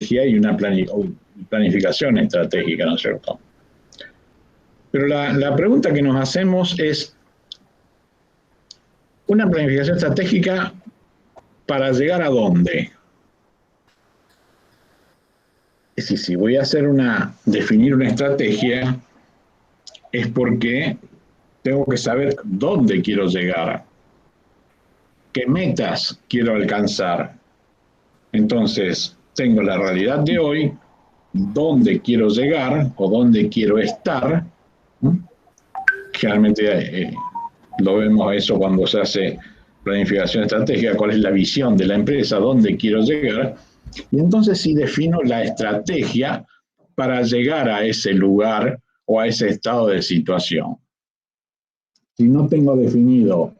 y una planificación estratégica, ¿no es cierto? Pero la pregunta que nos hacemos es, ¿una planificación estratégica para llegar a dónde? Es decir, si voy a definir una estrategia, es porque tengo que saber dónde quiero llegar, qué metas quiero alcanzar. Entonces, tengo la realidad de hoy, dónde quiero llegar o dónde quiero estar. Generalmente lo vemos eso cuando se hace planificación estratégica, cuál es la visión de la empresa, dónde quiero llegar. Y entonces sí defino la estrategia para llegar a ese lugar o a ese estado de situación. Si no tengo definido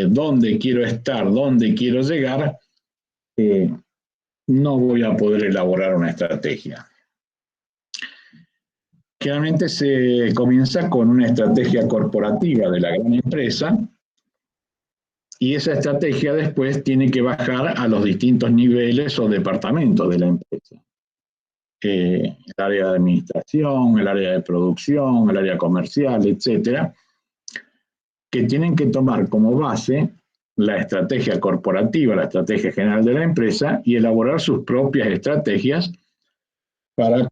dónde quiero estar, dónde quiero llegar, no voy a poder elaborar una estrategia. Generalmente se comienza con una estrategia corporativa de la gran empresa y esa estrategia después tiene que bajar a los distintos niveles o departamentos de la empresa. El área de administración, el área de producción, el área comercial, etcétera, que tienen que tomar como base la estrategia corporativa, la estrategia general de la empresa y elaborar sus propias estrategias para,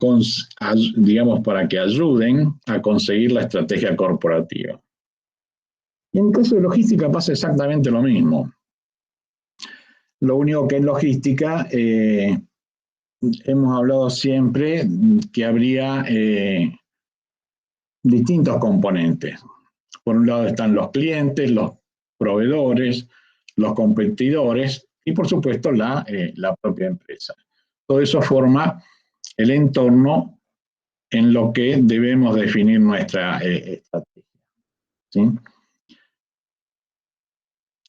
digamos, para que ayuden a conseguir la estrategia corporativa. Y en el caso de logística pasa exactamente lo mismo. Lo único que en logística hemos hablado siempre que habría distintos componentes. Por un lado están los clientes, los proveedores, los competidores y por supuesto la propia empresa. Todo eso forma el entorno en lo que debemos definir nuestra estrategia. ¿Sí?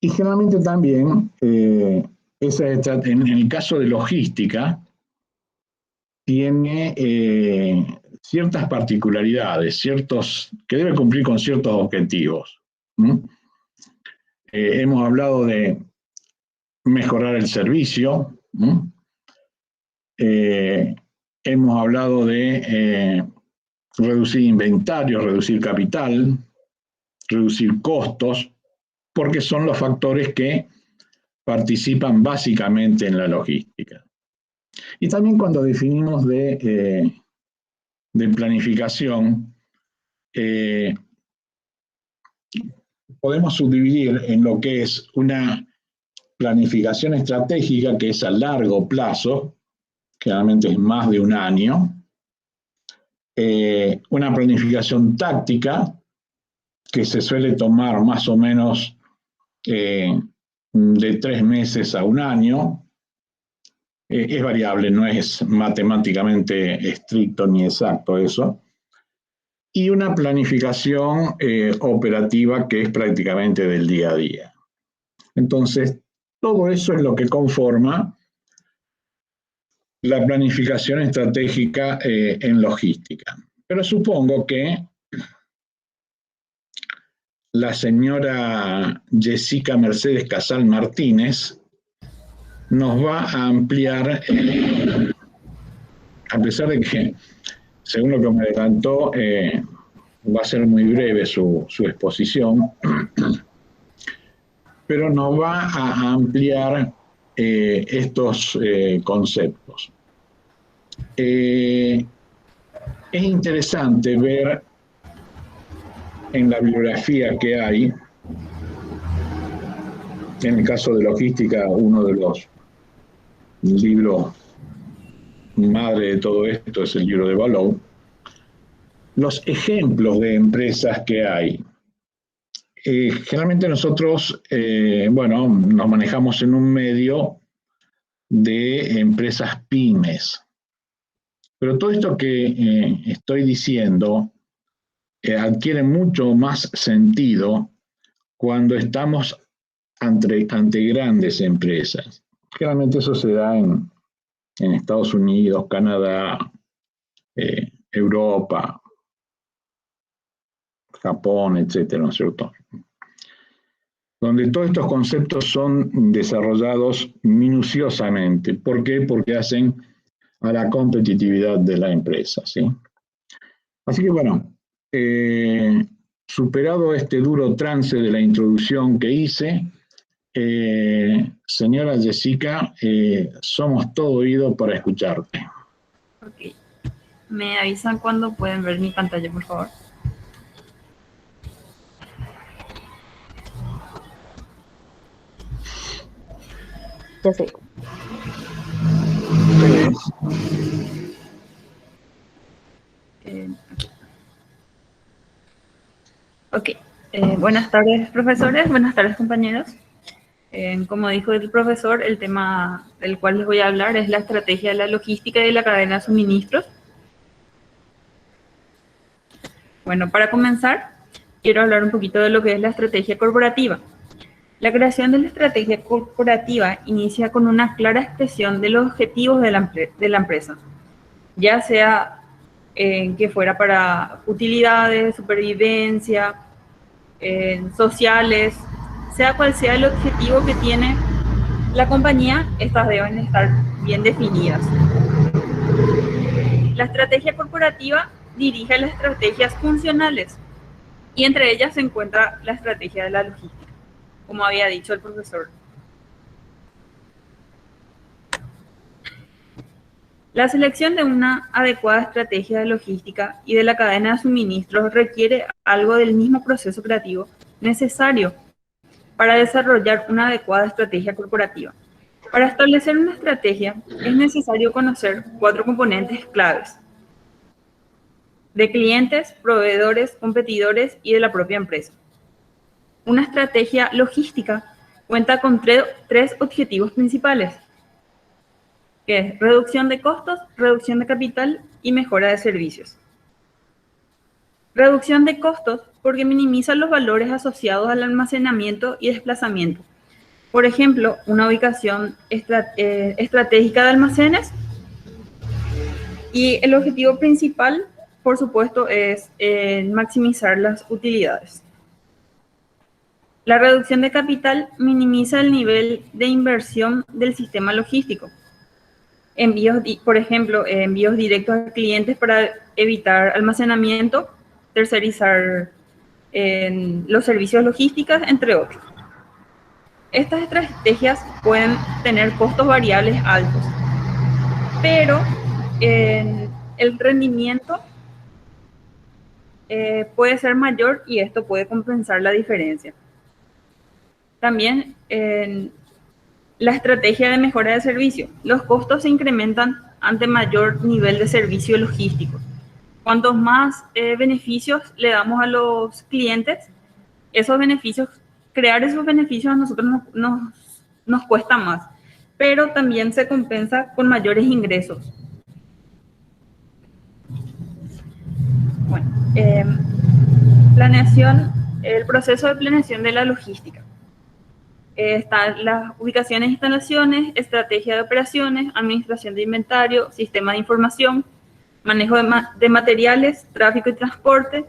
Y generalmente también, en el caso de logística, tiene ciertas particularidades, que debe cumplir con ciertos objetivos. Hemos hablado de mejorar el servicio, hemos hablado de reducir inventarios, reducir capital, reducir costos, porque son los factores que participan básicamente en la logística. Y también cuando definimos de planificación, podemos subdividir en lo que es una planificación estratégica, que es a largo plazo, generalmente es más de un año, una planificación táctica, que se suele tomar más o menos de 3 meses a un año, es variable, no es matemáticamente estricto ni exacto eso, y una planificación operativa que es prácticamente del día a día. Entonces, todo eso es lo que conforma la planificación estratégica en logística. Pero supongo que la señora Jessica Mercedes Casal Martínez nos va a ampliar, a pesar de que, según lo que me adelantó, va a ser muy breve su exposición, pero nos va a ampliar estos conceptos. Es interesante ver en la bibliografía que hay, en el caso de logística, uno de los libros madre de todo esto es el libro de Ballow, los ejemplos de empresas que hay. Generalmente nosotros, nos manejamos en un medio de empresas pymes, pero todo esto que estoy diciendo adquiere mucho más sentido cuando estamos ante grandes empresas. Generalmente eso se da en Estados Unidos, Canadá, Europa, Japón, etcétera, ¿no es cierto? Donde todos estos conceptos son desarrollados minuciosamente. ¿Por qué? Porque hacen a la competitividad de la empresa, ¿sí? Así que bueno, superado este duro trance de la introducción que hice, señora Jessica, somos todo oído para escucharte. Ok. ¿Me avisan cuando pueden ver mi pantalla, por favor? Ya sé. Ok. Buenas tardes, profesores. Buenas tardes, compañeros. Como dijo el profesor, el tema del cual les voy a hablar es la estrategia de la logística y de la cadena de suministros. Bueno, para comenzar, quiero hablar un poquito de lo que es la estrategia corporativa. La creación de la estrategia corporativa inicia con una clara expresión de los objetivos de la empresa, ya sea que fuera para utilidades, supervivencia, sociales, sea cual sea el objetivo que tiene la compañía, estas deben estar bien definidas. La estrategia corporativa dirige las estrategias funcionales y entre ellas se encuentra la estrategia de la logística, como había dicho el profesor. La selección de una adecuada estrategia de logística y de la cadena de suministros requiere algo del mismo proceso creativo necesario para desarrollar una adecuada estrategia corporativa. Para establecer una estrategia es necesario conocer 4 componentes claves: de clientes, proveedores, competidores y de la propia empresa. Una estrategia logística cuenta con 3 objetivos principales, que es reducción de costos, reducción de capital y mejora de servicios. Reducción de costos porque minimiza los valores asociados al almacenamiento y desplazamiento. Por ejemplo, una ubicación estratégica de almacenes. Y el objetivo principal, por supuesto, es maximizar las utilidades. La reducción de capital minimiza el nivel de inversión del sistema logístico. Envíos, por ejemplo, envíos directos a clientes para evitar almacenamiento, tercerizar los servicios logísticos, entre otros. Estas estrategias pueden tener costos variables altos, pero el rendimiento puede ser mayor y esto puede compensar la diferencia. También la estrategia de mejora de servicio. Los costos se incrementan ante mayor nivel de servicio logístico. Cuantos más beneficios le damos a los clientes, crear esos beneficios a nosotros nos cuesta más, pero también se compensa con mayores ingresos. Bueno, el proceso de planeación de la logística. Están las ubicaciones e instalaciones, estrategia de operaciones, administración de inventario, sistema de información, manejo de materiales, tráfico y transporte,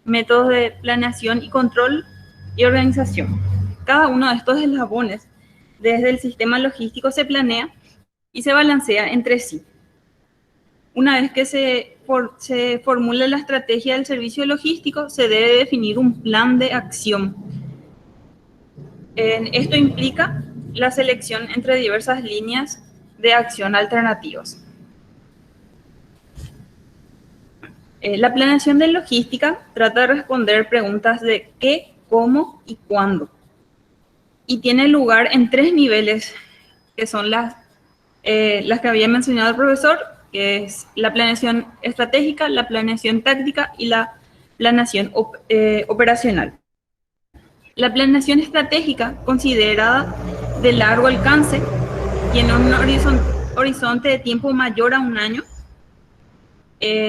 métodos de planeación y control y organización. Cada uno de estos eslabones desde el sistema logístico se planea y se balancea entre sí. Una vez que se formula la estrategia del servicio logístico, se debe definir un plan de acción. Esto implica la selección entre diversas líneas de acción alternativas. La planeación de logística trata de responder preguntas de qué, cómo y cuándo. Y tiene lugar en 3 niveles, que son las que había mencionado el profesor, que es la planeación estratégica, la planeación táctica y la planeación operacional. La planeación estratégica, considerada de largo alcance y en un horizonte de tiempo mayor a un año,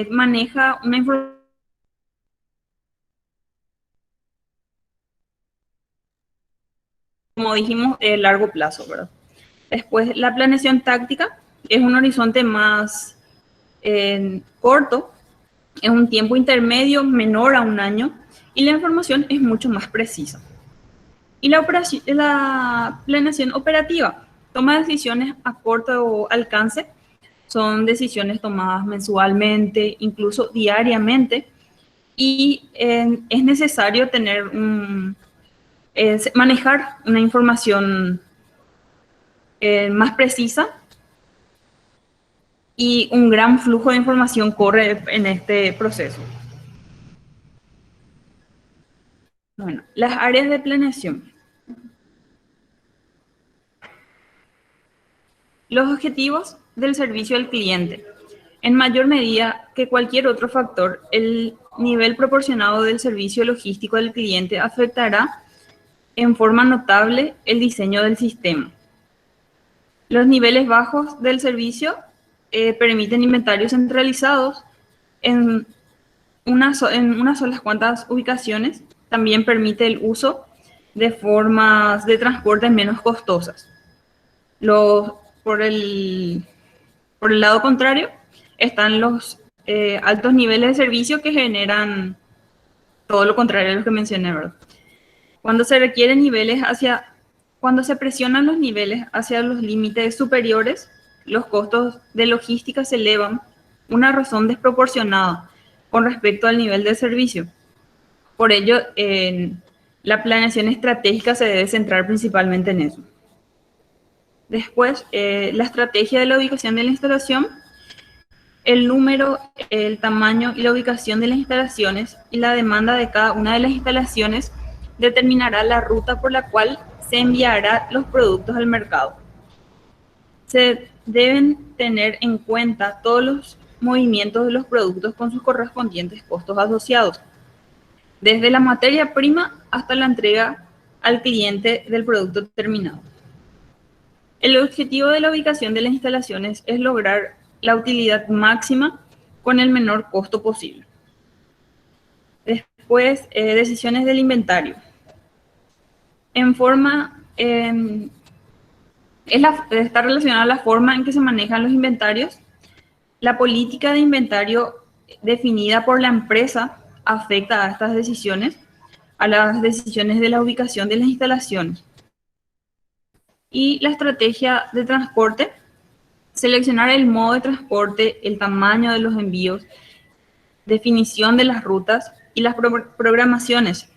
maneja una información, como dijimos, de largo plazo, ¿verdad? Después, la planeación táctica es un horizonte más corto, es un tiempo intermedio menor a un año y la información es mucho más precisa. Y la planeación operativa toma decisiones a corto alcance son decisiones tomadas mensualmente, incluso diariamente, y es necesario manejar una información más precisa, y un gran flujo de información corre en este proceso. Bueno, las áreas de planeación. Los objetivos del servicio al cliente. En mayor medida que cualquier otro factor, el nivel proporcionado del servicio logístico al cliente afectará en forma notable el diseño del sistema. Los niveles bajos del servicio permiten inventarios centralizados en unas solas cuantas ubicaciones. También permite el uso de formas de transporte menos costosas. Por el lado contrario, están los altos niveles de servicio que generan todo lo contrario a lo que mencioné, ¿verdad? Cuando se presionan los niveles hacia los límites superiores, los costos de logística se elevan, una razón desproporcionada con respecto al nivel de servicio. Por ello, la planeación estratégica se debe centrar principalmente en eso. Después, la estrategia de la ubicación de la instalación, el número, el tamaño y la ubicación de las instalaciones y la demanda de cada una de las instalaciones determinará la ruta por la cual se enviará los productos al mercado. Se deben tener en cuenta todos los movimientos de los productos con sus correspondientes costos asociados, desde la materia prima hasta la entrega al cliente del producto terminado. El objetivo de la ubicación de las instalaciones es lograr la utilidad máxima con el menor costo posible. Después, decisiones del inventario. Está relacionada a la forma en que se manejan los inventarios. La política de inventario definida por la empresa afecta a estas decisiones, a las decisiones de la ubicación de las instalaciones. Y la estrategia de transporte, seleccionar el modo de transporte, el tamaño de los envíos, definición de las rutas y las programaciones.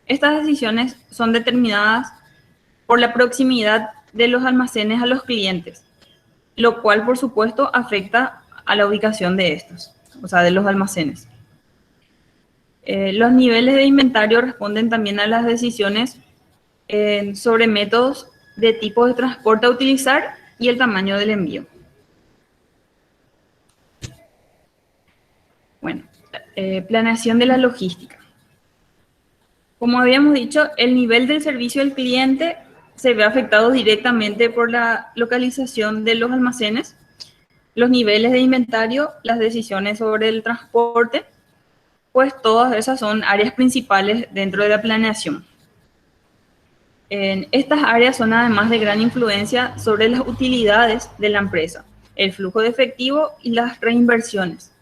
Estas decisiones son determinadas por la proximidad de los almacenes a los clientes, lo cual, por supuesto, afecta a la ubicación de estos, o sea, de los almacenes. Los niveles de inventario responden también a las decisiones sobre métodos de tipo de transporte a utilizar y el tamaño del envío. Bueno, planeación de la logística. Como habíamos dicho, el nivel del servicio al cliente se ve afectado directamente por la localización de los almacenes, los niveles de inventario, las decisiones sobre el transporte, pues todas esas son áreas principales dentro de la planeación. Estas áreas son además de gran influencia sobre las utilidades de la empresa, el flujo de efectivo y las reinversiones.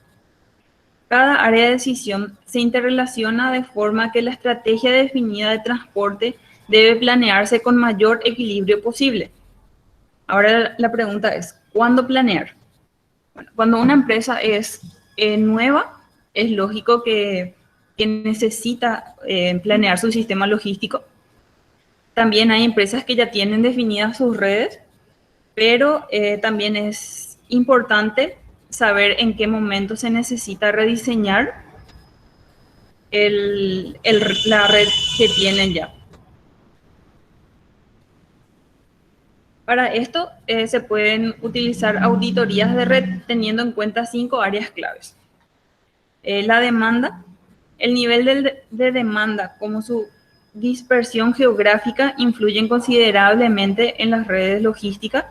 Cada área de decisión se interrelaciona de forma que la estrategia definida de transporte debe planearse con mayor equilibrio posible. Ahora la pregunta es, ¿cuándo planear? Bueno, cuando una empresa es nueva, es lógico que necesita planear su sistema logístico. También hay empresas que ya tienen definidas sus redes, pero también es importante saber en qué momento se necesita rediseñar la red que tienen ya. Para esto se pueden utilizar auditorías de red teniendo en cuenta 5 áreas claves. La demanda, el nivel de demanda como su dispersión geográfica influyen considerablemente en las redes logísticas.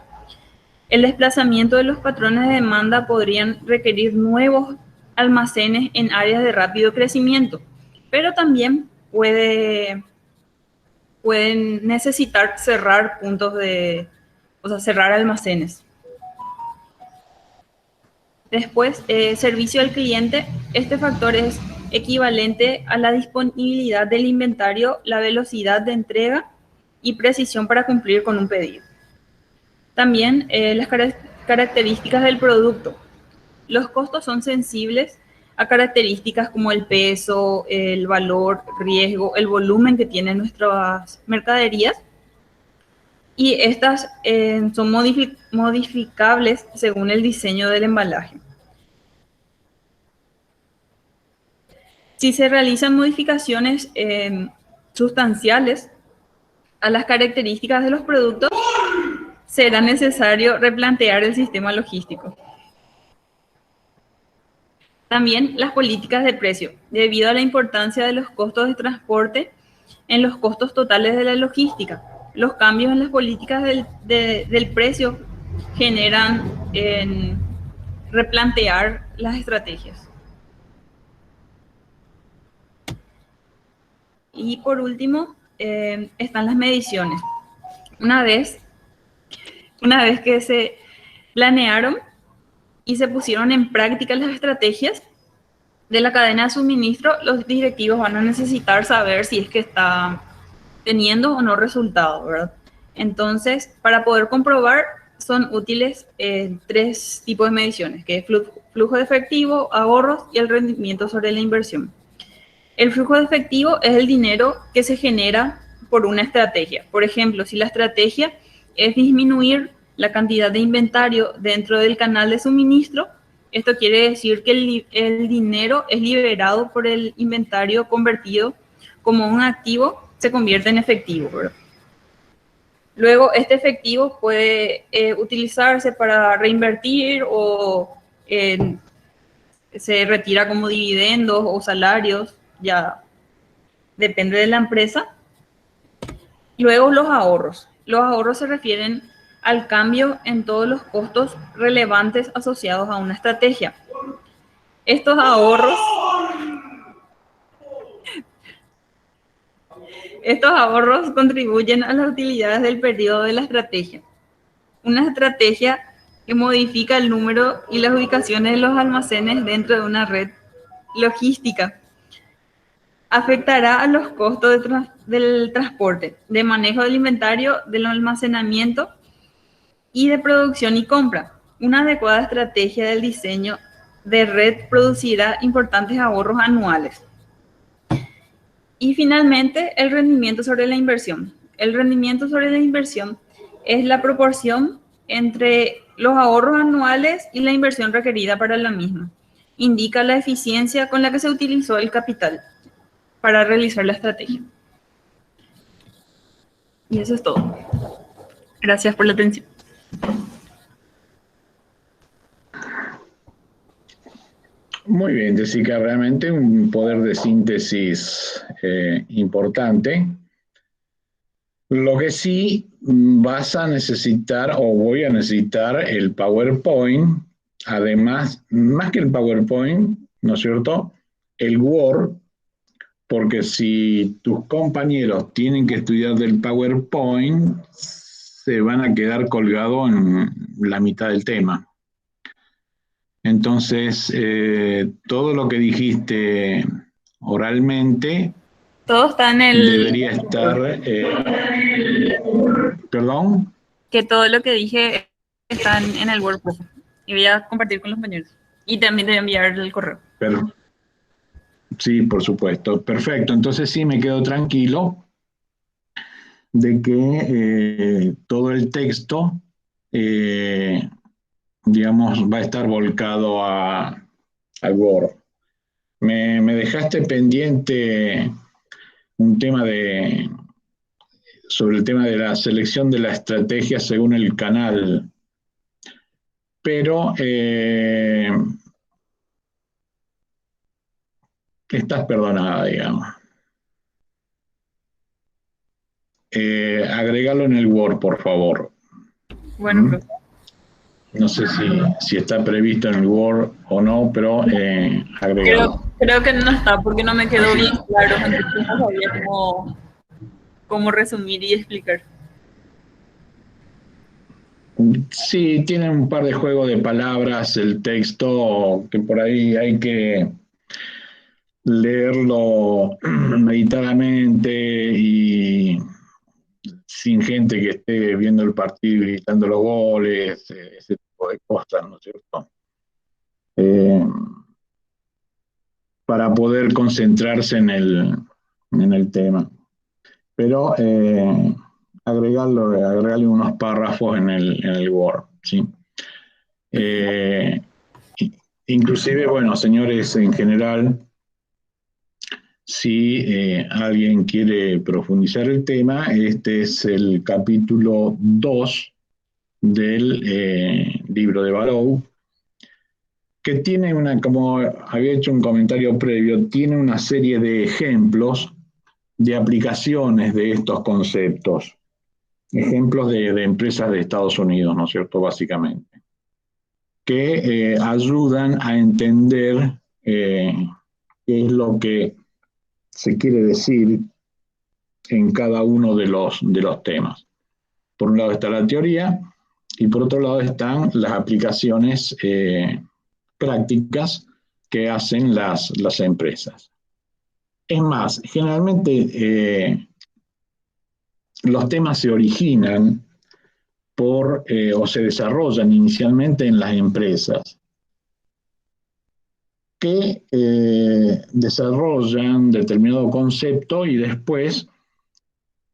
El desplazamiento de los patrones de demanda podrían requerir nuevos almacenes en áreas de rápido crecimiento, pero también pueden necesitar cerrar cerrar almacenes. Después, servicio al cliente. Este factor es equivalente a la disponibilidad del inventario, la velocidad de entrega y precisión para cumplir con un pedido. También las características del producto. Los costos son sensibles a características como el peso, el valor, riesgo, el volumen que tienen nuestras mercaderías, y estas son modificables según el diseño del embalaje. Si se realizan modificaciones sustanciales a las características de los productos, será necesario replantear el sistema logístico. También las políticas de precio, debido a la importancia de los costos de transporte en los costos totales de la logística. Los cambios en las políticas del precio generan replantear las estrategias. Y por último, están las mediciones. Una vez que se planearon y se pusieron en práctica las estrategias de la cadena de suministro, los directivos van a necesitar saber si es que está teniendo o no resultados, ¿verdad? Entonces, para poder comprobar, son útiles 3 tipos de mediciones, que es flujo de efectivo, ahorros y el rendimiento sobre la inversión. El flujo de efectivo es el dinero que se genera por una estrategia. Por ejemplo, si la estrategia es disminuir la cantidad de inventario dentro del canal de suministro, esto quiere decir que el dinero es liberado por el inventario convertido como un activo, se convierte en efectivo, ¿verdad? Luego, este efectivo puede utilizarse para reinvertir o se retira como dividendos o salarios, ya depende de la empresa. Luego, los ahorros. Los ahorros se refieren al cambio en todos los costos relevantes asociados a una estrategia. Estos ahorros contribuyen a las utilidades del periodo de la estrategia. Una estrategia que modifica el número y las ubicaciones de los almacenes dentro de una red logística afectará a los costos del transporte, de manejo del inventario, del almacenamiento y de producción y compra. Una adecuada estrategia del diseño de red producirá importantes ahorros anuales. Y finalmente, el rendimiento sobre la inversión. El rendimiento sobre la inversión es la proporción entre los ahorros anuales y la inversión requerida para la misma. Indica la eficiencia con la que se utilizó el capital para realizar la estrategia. Y eso es todo. Gracias por la atención. Muy bien, Jessica, realmente un poder de síntesis importante. Lo que sí vas a necesitar, o voy a necesitar, el PowerPoint. Además, más que el PowerPoint, ¿no es cierto?, el Word, porque si tus compañeros tienen que estudiar del PowerPoint, se van a quedar colgados en la mitad del tema. Entonces, todo lo que dijiste oralmente Todo está en el... debería estar... ¿Perdón? Que todo lo que dije está en el Word. Y voy a compartir con los compañeros. Y también te voy a enviar el correo. Pero, sí, por supuesto. Perfecto. Entonces sí me quedo tranquilo de que todo el texto, digamos, va a estar volcado al Word. Me dejaste pendiente un tema sobre el tema de la selección de la estrategia según el canal, pero estás perdonada, digamos. Agrégalo en el Word, por favor. Bueno, no sé si está previsto en el Word o no, pero agrégalo. Creo que no está, porque no me quedó bien claro. Entonces no sabía cómo resumir y explicar. Sí, tiene un par de juegos de palabras el texto que por ahí hay que leerlo meditadamente y sin gente que esté viendo el partido y gritando los goles, ese tipo o de costas, ¿no es cierto? Para poder concentrarse en el tema. Pero agregarle unos párrafos en el Word, ¿sí? Inclusive, bueno, señores, en general, si alguien quiere profundizar el tema, este es el capítulo 2 del libro de Barrow, que tiene como había hecho un comentario previo, tiene una serie de ejemplos de aplicaciones de estos conceptos, ejemplos de empresas de Estados Unidos, ¿no es cierto?, básicamente, que ayudan a entender qué es lo que se quiere decir en cada uno de los temas. Por un lado está la teoría y por otro lado están las aplicaciones prácticas que hacen las empresas. Es más, generalmente los temas se originan o se desarrollan inicialmente en las empresas, que desarrollan determinado concepto y después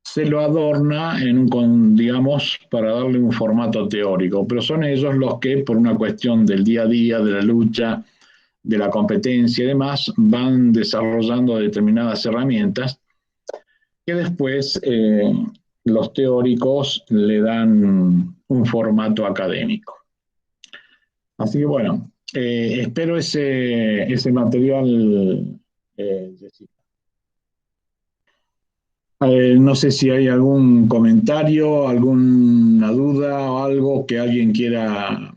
se lo adorna digamos, para darle un formato teórico, pero son ellos los que, por una cuestión del día a día, de la lucha, de la competencia y demás, van desarrollando determinadas herramientas que después los teóricos le dan un formato académico. Así que bueno, espero ese material, Jessica. No sé si hay algún comentario, alguna duda o algo que alguien quiera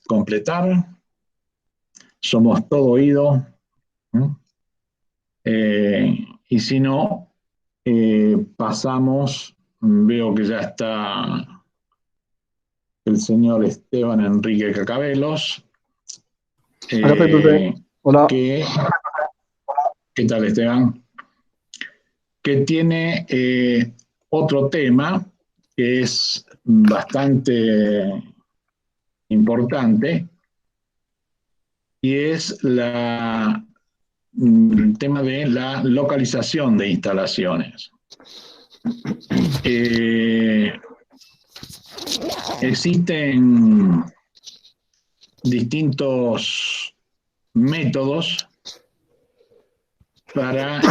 completar. Somos todo oído. Y si no, pasamos, veo que ya está el señor Esteban Enrique Cacabelos. Hola, Pepe. Hola. ¿Qué tal, Esteban? Que tiene otro tema que es bastante importante y es el tema de la localización de instalaciones. Existen distintos métodos para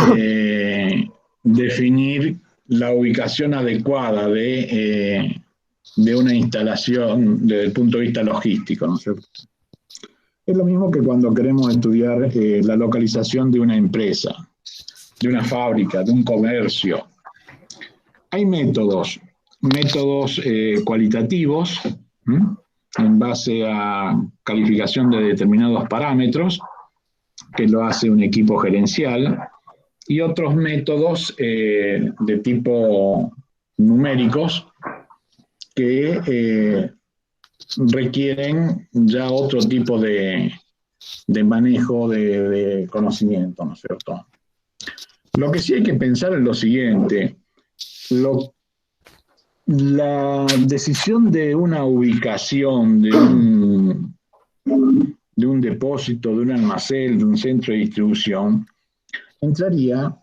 definir la ubicación adecuada de una instalación desde el punto de vista logístico, ¿no es cierto? Es lo mismo que cuando queremos estudiar la localización de una empresa, de una fábrica, de un comercio. Hay métodos cualitativos, en base a calificación de determinados parámetros, que lo hace un equipo gerencial, y otros métodos de tipo numéricos que requieren ya otro tipo de manejo de conocimiento, ¿no es cierto? Lo que sí hay que pensar es lo siguiente: la decisión de una ubicación de un depósito, de un almacén, de un centro de distribución, entraría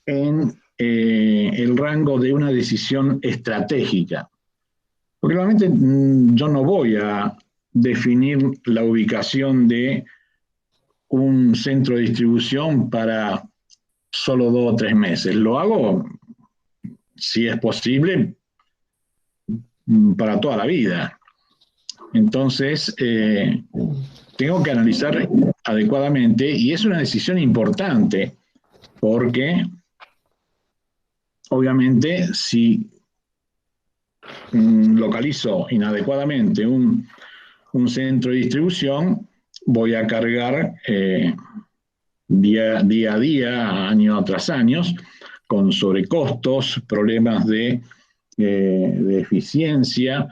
en el rango de una decisión estratégica. Porque realmente yo no voy a definir la ubicación de un centro de distribución para solo 2 o 3 meses. Lo hago, si es posible, para toda la vida. Entonces, tengo que analizar adecuadamente, y es una decisión importante, porque obviamente si localizo inadecuadamente un centro de distribución, voy a cargar día a día, año tras año, con sobrecostos, problemas de eficiencia,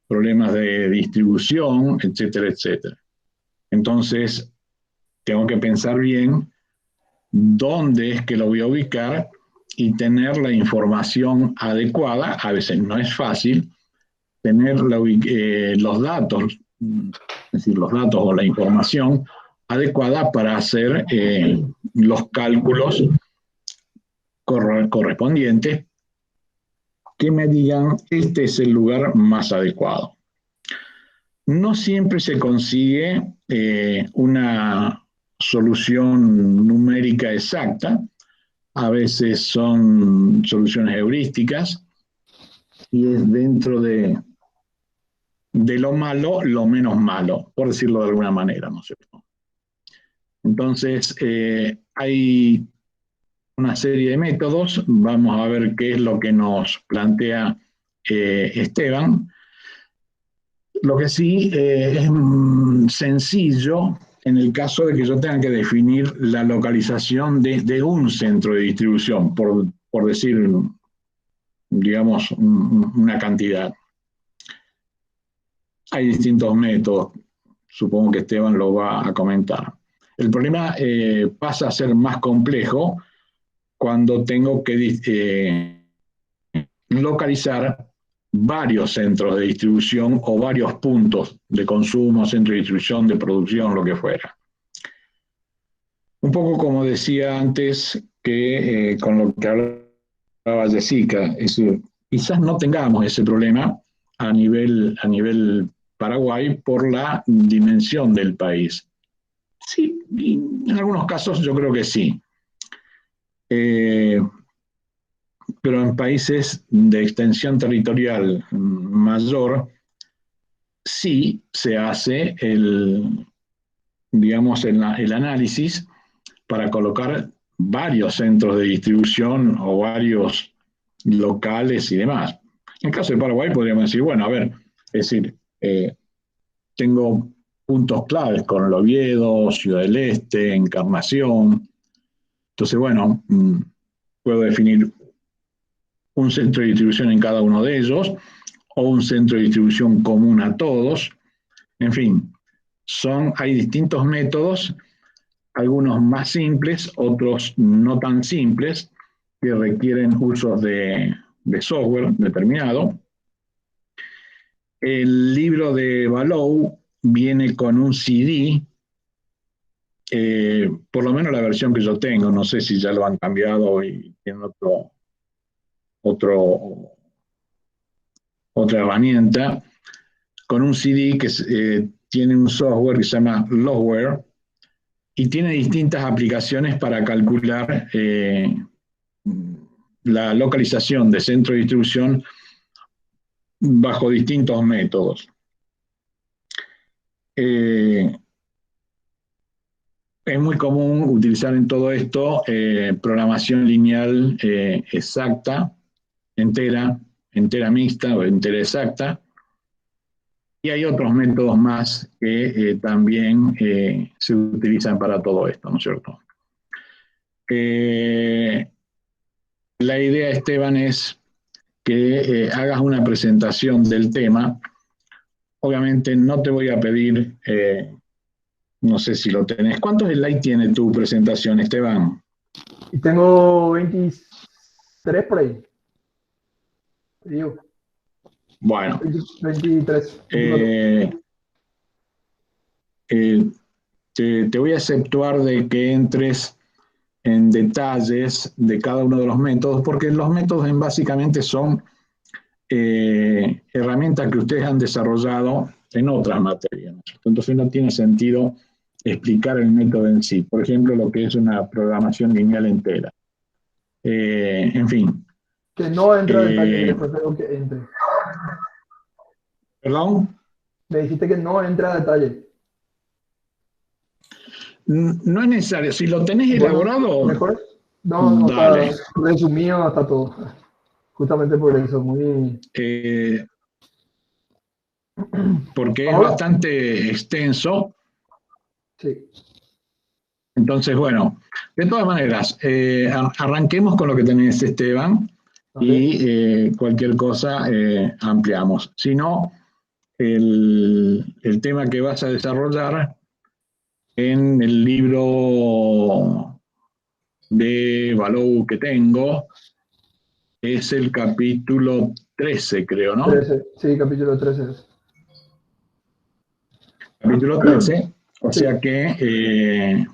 problemas de distribución, etcétera, etcétera. Entonces, tengo que pensar bien dónde es que lo voy a ubicar y tener la información adecuada. A veces no es fácil, tener los datos, es decir, los datos o la información adecuada para hacer los cálculos correspondientes que me digan este es el lugar más adecuado. No siempre se consigue una solución numérica exacta, a veces son soluciones heurísticas y es dentro de lo malo, lo menos malo, por decirlo de alguna manera, ¿no es cierto? Entonces, hay una serie de métodos, vamos a ver qué es lo que nos plantea Esteban. Lo que sí es sencillo en el caso de que yo tenga que definir la localización de un centro de distribución, por decir, digamos, una cantidad. Hay distintos métodos, supongo que Esteban lo va a comentar. El problema pasa a ser más complejo cuando tengo que localizar varios centros de distribución o varios puntos de consumo, centro de distribución, de producción, lo que fuera. Un poco como decía antes, que con lo que hablaba Jessica, es decir, quizás no tengamos ese problema a nivel Paraguay por la dimensión del país. Sí, en algunos casos yo creo que sí. Pero en países de extensión territorial mayor, sí se hace el análisis para colocar varios centros de distribución o varios locales y demás. En el caso de Paraguay podríamos decir, bueno, a ver, es decir, tengo puntos claves con el Oviedo, Ciudad del Este, Encarnación. Entonces, bueno, puedo definir un centro de distribución en cada uno de ellos, o un centro de distribución común a todos. En fin, hay distintos métodos, algunos más simples, otros no tan simples, que requieren usos de software determinado. El libro de Balou viene con un CD, por lo menos la versión que yo tengo, no sé si ya lo han cambiado y tienen otra herramienta, con un CD que tiene un software que se llama Logware y tiene distintas aplicaciones para calcular la localización de centro de distribución bajo distintos métodos. Es muy común utilizar en todo esto programación lineal exacta, entera mixta o entera exacta, y hay otros métodos más que también se utilizan para todo esto, ¿no es cierto? La idea, Esteban, es que hagas una presentación del tema. Obviamente no te voy a pedir, no sé si lo tenés. ¿Cuántos slides tiene tu presentación, Esteban? Y tengo 23 por ahí. Te digo. Bueno. 23. Te voy a exceptuar de que entres en detalles de cada uno de los métodos, porque los métodos básicamente son herramientas que ustedes han desarrollado en otras materias, ¿no? Entonces no tiene sentido explicar el método en sí. Por ejemplo, lo que es una programación lineal entera. En fin. Que no entra en detalle, después tengo que entre. ¿Perdón? Me dijiste que no entra a detalle. No es necesario. Si lo tenés elaborado... ¿Mejor? No, dale. Está resumido, está todo. Justamente por eso, muy... porque es bastante extenso. Sí. Entonces, bueno, de todas maneras, arranquemos con lo que tenés, Esteban, y cualquier cosa ampliamos. Si no, el tema que vas a desarrollar en el libro de Balou que tengo es el capítulo 13, creo, ¿no? 13, sí, capítulo 13 es. Capítulo 13, o Sí. sea que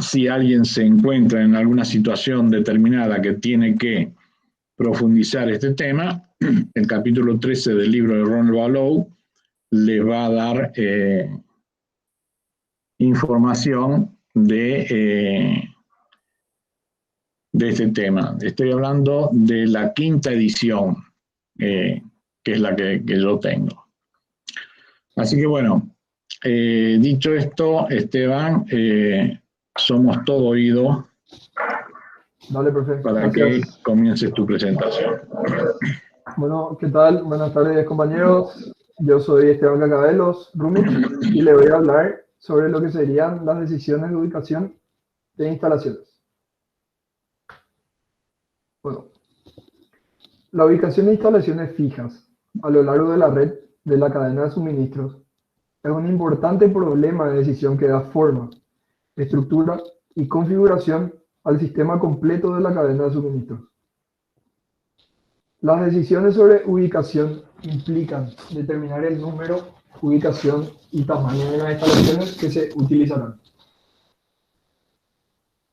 si alguien se encuentra en alguna situación determinada que tiene que profundizar este tema, el capítulo 13 del libro de Ronald Ballow les va a dar información de este tema. Estoy hablando de la quinta edición, que es la que yo tengo. Así que bueno, dicho esto, Esteban, somos todo oído Dale, profe. para Gracias. que comiences tu presentación. Bueno, ¿qué tal? Buenas tardes, compañeros. Yo soy Esteban Cacabelos Rumich y le voy a hablar sobre lo que serían las decisiones de ubicación de instalaciones. Bueno, la ubicación de instalaciones fijas a lo largo de la red de la cadena de suministros es un importante problema de decisión que da forma, estructura y configuración al sistema completo de la cadena de suministros. Las decisiones sobre ubicación implican determinar el número, ubicación y tamaño de las instalaciones que se utilizarán.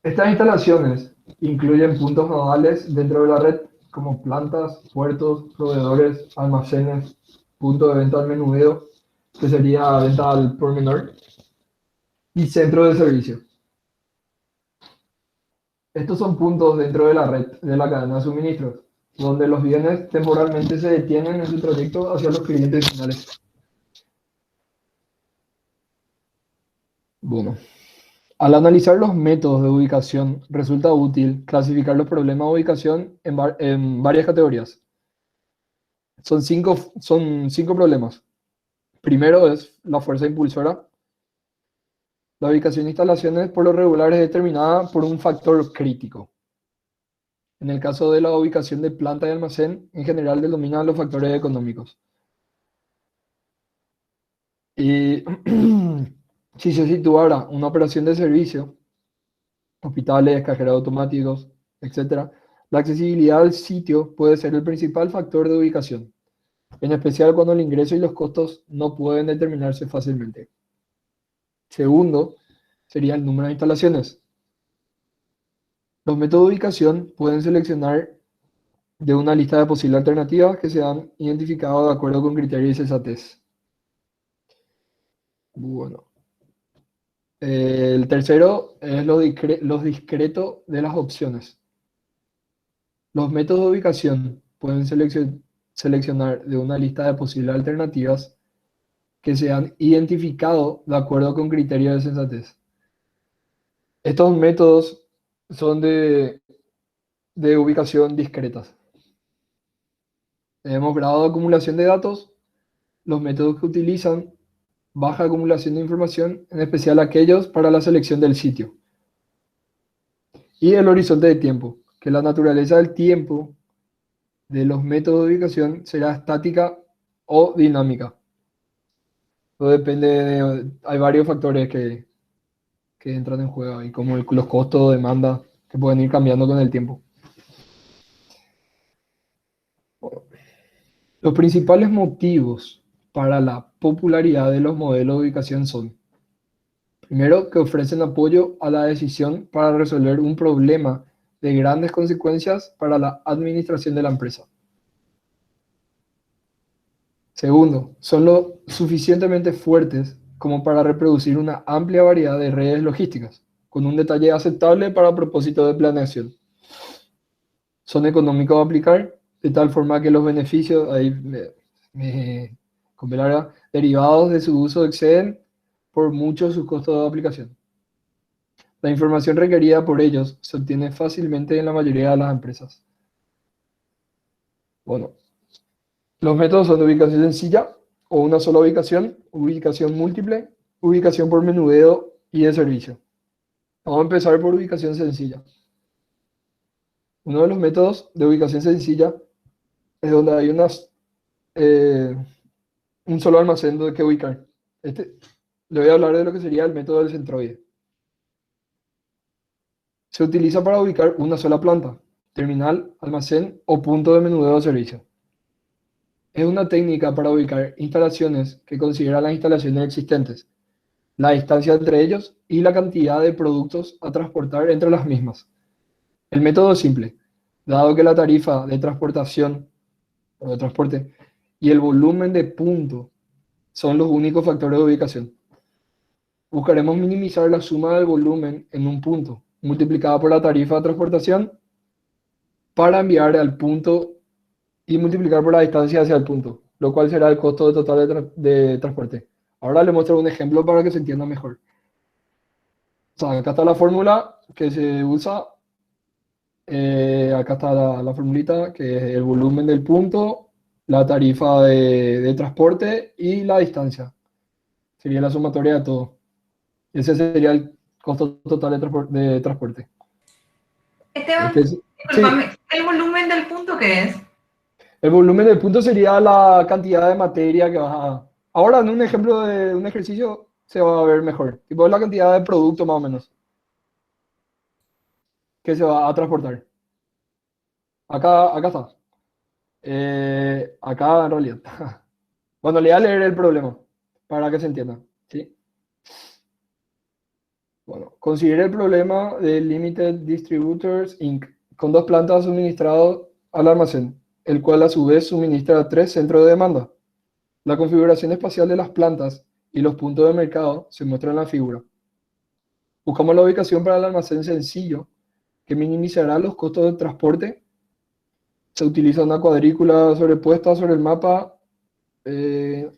Estas instalaciones incluyen puntos nodales dentro de la red como plantas, puertos, proveedores, almacenes, punto de venta al menudeo, que sería venta al por menor, y centro de servicio. Estos son puntos dentro de la red de la cadena de suministros, donde los bienes temporalmente se detienen en su trayecto hacia los clientes finales. Bueno, al analizar los métodos de ubicación, resulta útil clasificar los problemas de ubicación en varias categorías. Son cinco problemas. Primero es la fuerza impulsora. La ubicación de instalaciones por lo regular es determinada por un factor crítico. En el caso de la ubicación de planta y almacén, en general denominan los factores económicos. Y si se situara una operación de servicio, hospitales, cajeros automáticos, etc., la accesibilidad al sitio puede ser el principal factor de ubicación, en especial cuando el ingreso y los costos no pueden determinarse fácilmente. Segundo, sería el número de instalaciones. Los métodos de ubicación pueden seleccionar de una lista de posibles alternativas que se han identificado de acuerdo con criterios de sensatez. Bueno. El tercero es lo discreto de las opciones. Los métodos de ubicación pueden seleccionar de una lista de posibles alternativas que se han identificado de acuerdo con criterios de sensatez. Estos métodos son de ubicación discretas. Tenemos grado de acumulación de datos, los métodos que utilizan baja acumulación de información, en especial aquellos para la selección del sitio. Y el horizonte de tiempo, que la naturaleza del tiempo de los métodos de ubicación será estática o dinámica. Todo depende hay varios factores que entran en juego ahí, como los costos, demanda, que pueden ir cambiando con el tiempo. Los principales motivos para la popularidad de los modelos de ubicación son: primero, que ofrecen apoyo a la decisión para resolver un problema de grandes consecuencias para la administración de la empresa. Segundo, son lo suficientemente fuertes como para reproducir una amplia variedad de redes logísticas, con un detalle aceptable para propósitos de planeación. Son económicos de aplicar, de tal forma que los beneficios derivados de su uso exceden por mucho sus costos de aplicación. La información requerida por ellos se obtiene fácilmente en la mayoría de las empresas. Bueno, los métodos son de ubicación sencilla o una sola ubicación múltiple, ubicación por menudeo y de servicio. Vamos a empezar por ubicación sencilla. Uno de los métodos de ubicación sencilla es donde hay un solo almacén donde que ubicar. Le voy a hablar de lo que sería el método del centroide. Se utiliza para ubicar una sola planta, terminal, almacén o punto de menudeo de servicio. Es una técnica para ubicar instalaciones que considera las instalaciones existentes, la distancia entre ellos y la cantidad de productos a transportar entre las mismas. El método es simple, dado que la tarifa de transportación o de transporte y el volumen de punto son los únicos factores de ubicación. Buscaremos minimizar la suma del volumen en un punto, multiplicada por la tarifa de transportación, para enviar al punto y multiplicar por la distancia hacia el punto, lo cual será el costo total de transporte. Ahora le muestro un ejemplo para que se entienda mejor. O sea, acá está la fórmula que se usa. Acá está la formulita, que es el volumen del punto, la tarifa de transporte y la distancia. Sería la sumatoria de todo. Ese sería el costo total de transporte. Esteban, Sí. discúlpame, ¿el volumen del punto qué es? El volumen del punto sería la cantidad de materia que vas a... Ahora, en un ejemplo de un ejercicio, se va a ver mejor. Tipo, es la cantidad de producto más o menos que se va a transportar. Acá está. Acá en realidad. Bueno, le voy a leer el problema para que se entienda. ¿Sí? Bueno, considere el problema de Limited Distributors Inc. con 2 plantas suministradas al almacén, el cual a su vez suministra 3 centros de demanda. La configuración espacial de las plantas y los puntos de mercado se muestran en la figura. Buscamos la ubicación para el almacén sencillo que minimizará los costos de transporte. Se utiliza una cuadrícula sobrepuesta sobre el mapa, sobre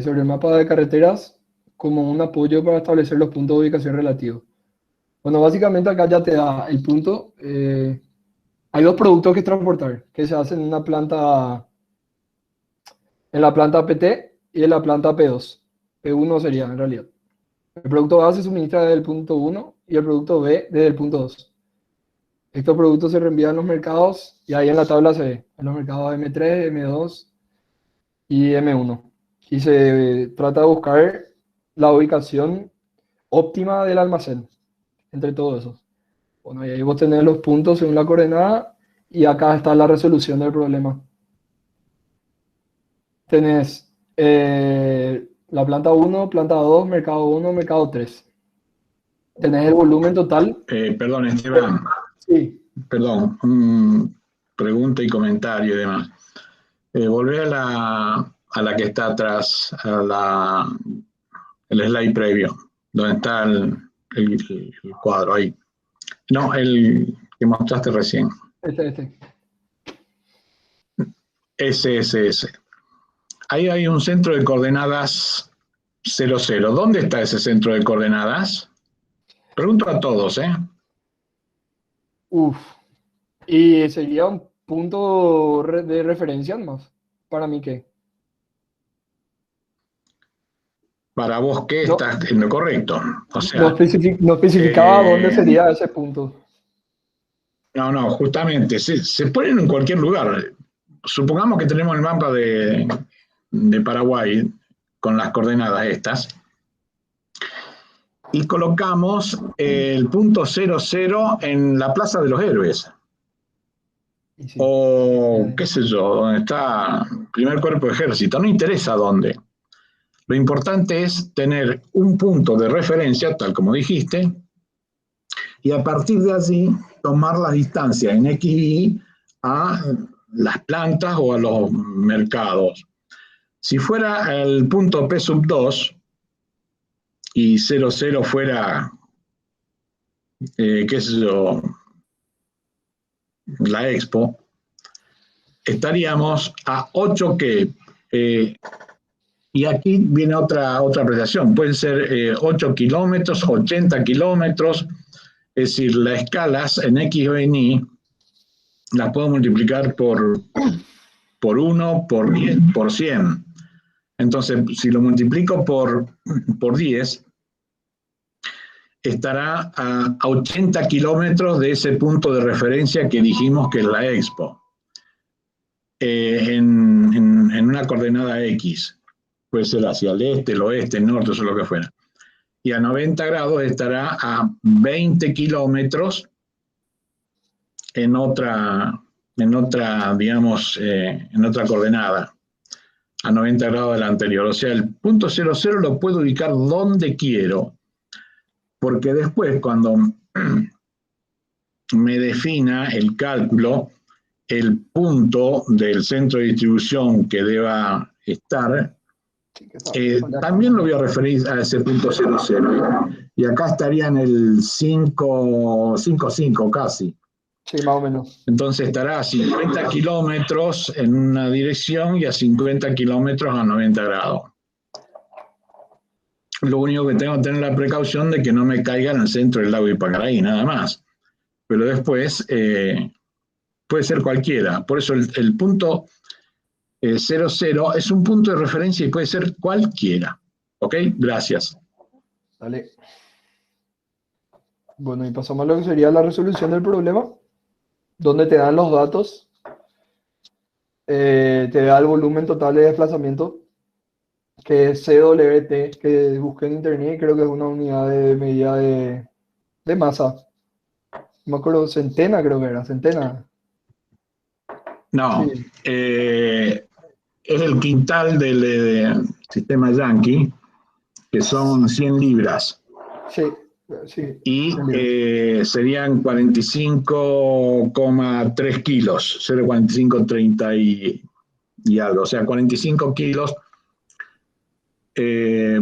el mapa de carreteras como un apoyo para establecer los puntos de ubicación relativos. Bueno, básicamente acá ya te da el punto. Hay 2 productos que transportar, que se hacen en la planta PT y en la planta P2. P1 sería en realidad. El producto A se suministra desde el punto 1 y el producto B desde el punto 2. Estos productos se reenvían en los mercados y ahí en la tabla se ve, en los mercados M3, M2 y M1. Y se trata de buscar la ubicación óptima del almacén entre todos esos. Bueno, y ahí vos tenés los puntos según la coordenada y acá está la resolución del problema. Tenés la planta 1, planta 2, mercado 1, mercado 3. Tenés el volumen total. Perdón, Esteban. Sí. Perdón, pregunta y comentario y demás. Volver a la que está atrás, el slide previo, donde está el cuadro ahí. No, el que mostraste recién. Ese. Ahí hay un centro de coordenadas 00. ¿Dónde está ese centro de coordenadas? Pregunto a todos, ¿eh? Y sería un punto de referencia más. ¿Para mí qué? Para vos, ¿qué estás en lo correcto? O sea, no especificaba dónde sería ese punto. No, justamente, se ponen en cualquier lugar. Supongamos que tenemos el mapa de Paraguay con las coordenadas estas y colocamos el punto 00 en la Plaza de los Héroes. Sí. O qué sé yo, donde está el primer cuerpo de ejército, no interesa dónde. Lo importante es tener un punto de referencia, tal como dijiste, y a partir de allí tomar la distancia en X y Y a las plantas o a los mercados. Si fuera el punto P sub 2 y 00 fuera, qué sé yo, la Expo, estaríamos a 8 que... y aquí viene otra apreciación. Pueden ser 8 kilómetros, 80 kilómetros. Es decir, las escalas en X o en Y las puedo multiplicar por 1, por 10, por 100. Entonces, si lo multiplico por 10, estará a 80 kilómetros de ese punto de referencia que dijimos que es la Expo. En una coordenada X. Puede ser hacia el este, el oeste, el norte, o lo que fuera. Y a 90 grados estará a 20 kilómetros en otra, digamos, en otra coordenada, a 90 grados de la anterior. O sea, el punto 00 lo puedo ubicar donde quiero, porque después cuando me defina el cálculo, el punto del centro de distribución que deba estar, también lo voy a referir a ese punto 00. Y acá estaría en el 5,5 casi. Sí, más o menos. Entonces estará a 50 kilómetros en una dirección y a 50 kilómetros a 90 grados. Lo único que tengo que tener la precaución de que no me caiga en el centro del lago Ipacaraí, nada más. Pero después puede ser cualquiera. Por eso el punto 00 es un punto de referencia y puede ser cualquiera. ¿Ok? Gracias. Dale. Bueno, y pasamos a lo que sería la resolución del problema, donde te dan los datos, te da el volumen total de desplazamiento, que es CWT, que busqué en internet y creo que es una unidad de medida de masa. No me acuerdo, centena creo que era, centena. No, Sí. es el quintal del sistema Yankee, que son 100 libras. Sí, sí. Y 100 libras. serían 45,3 kilos, 0,4530 y algo, o sea, 45 kilos,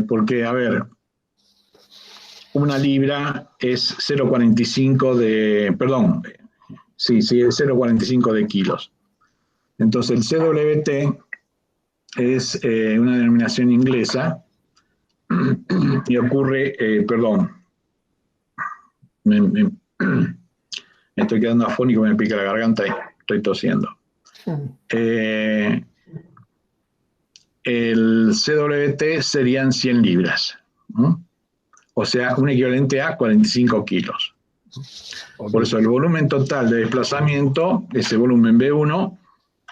porque, a ver, una libra es 0,45 de, perdón, sí, es 0,45 de kilos. Entonces el CWT es una denominación inglesa y ocurre, perdón, me estoy quedando afónico, me pica la garganta y estoy tosiendo. El CWT serían 100 libras, ¿no? O sea, un equivalente a 45 kilos. Por eso el volumen total de desplazamiento, ese volumen B1,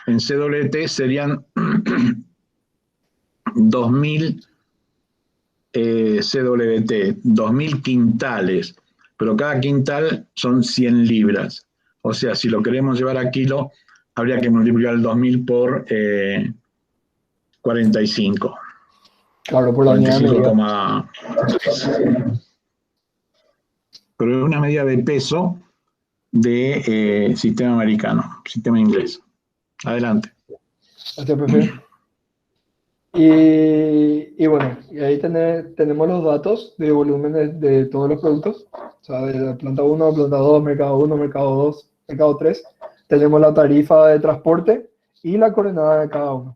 en CWT serían 2.000 CWT, 2.000 quintales, pero cada quintal son 100 libras. O sea, si lo queremos llevar a kilo, habría que multiplicar el 2.000 por 45. Claro, por la unidad de medida. Pero es una medida de peso de sistema americano, sistema inglés. Adelante. Gracias, profe. Y bueno, y ahí tenemos los datos de volumen de todos los productos, o sea, de la planta 1, planta 2, mercado 1, mercado 2, mercado 3. Tenemos la tarifa de transporte y la coordenada de cada uno.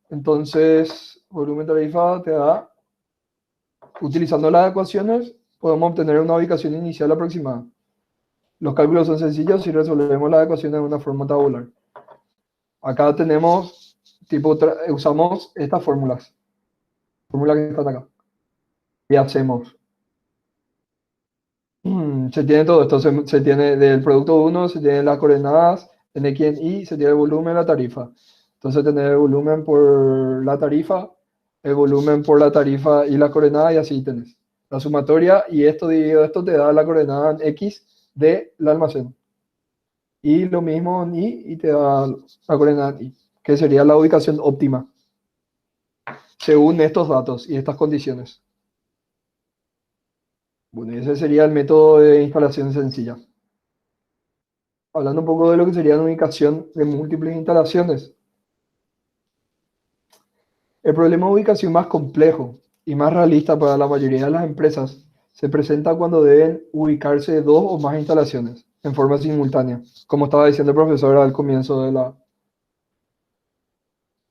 Entonces, volumen tarifa te da, utilizando las ecuaciones, podemos obtener una ubicación inicial aproximada. Los cálculos son sencillos si resolvemos las ecuaciones de una forma tabular. Acá tenemos, usamos estas fórmulas que están acá. Y hacemos. Se tiene todo esto, se tiene del producto 1, se tiene las coordenadas, tiene quién y se tiene el volumen, la tarifa. Entonces tener el volumen por la tarifa, el volumen por la tarifa y la coordenada, y así tenés la sumatoria, y esto dividido esto te da la coordenada en X del almacén. Y lo mismo en Y y te da la coordenada en Y, que sería la ubicación óptima según estos datos y estas condiciones. Bueno, ese sería el método de instalación sencilla. Hablando un poco de lo que sería la ubicación de múltiples instalaciones. El problema de ubicación más complejo y más realista para la mayoría de las empresas se presenta cuando deben ubicarse dos o más instalaciones en forma simultánea, como estaba diciendo el profesor al comienzo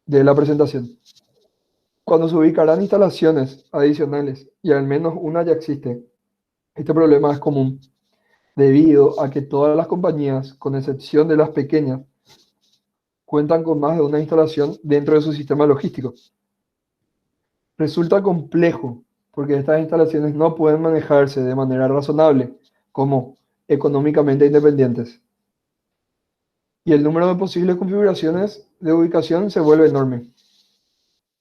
de la presentación. Cuando se ubicarán instalaciones adicionales y al menos una ya existe, este problema es común debido a que todas las compañías, con excepción de las pequeñas, cuentan con más de una instalación dentro de su sistema logístico. Resulta complejo porque estas instalaciones no pueden manejarse de manera razonable como económicamente independientes. Y el número de posibles configuraciones de ubicación se vuelve enorme.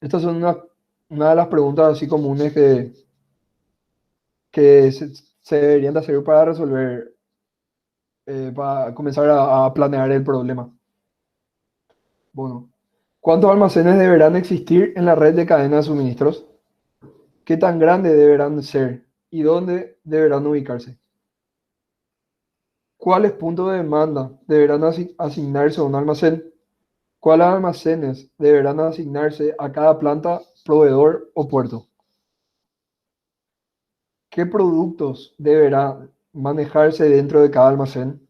Estas son una de las preguntas así comunes que se deberían de hacer para resolver para comenzar a planear el problema. Bueno, ¿cuántos almacenes deberán existir en la red de cadena de suministros? ¿Qué tan grandes deberán ser? ¿Y dónde deberán ubicarse? ¿Cuáles puntos de demanda deberán asignarse a un almacén? ¿Cuáles almacenes deberán asignarse a cada planta, proveedor o puerto? ¿Qué productos deberán manejarse dentro de cada almacén?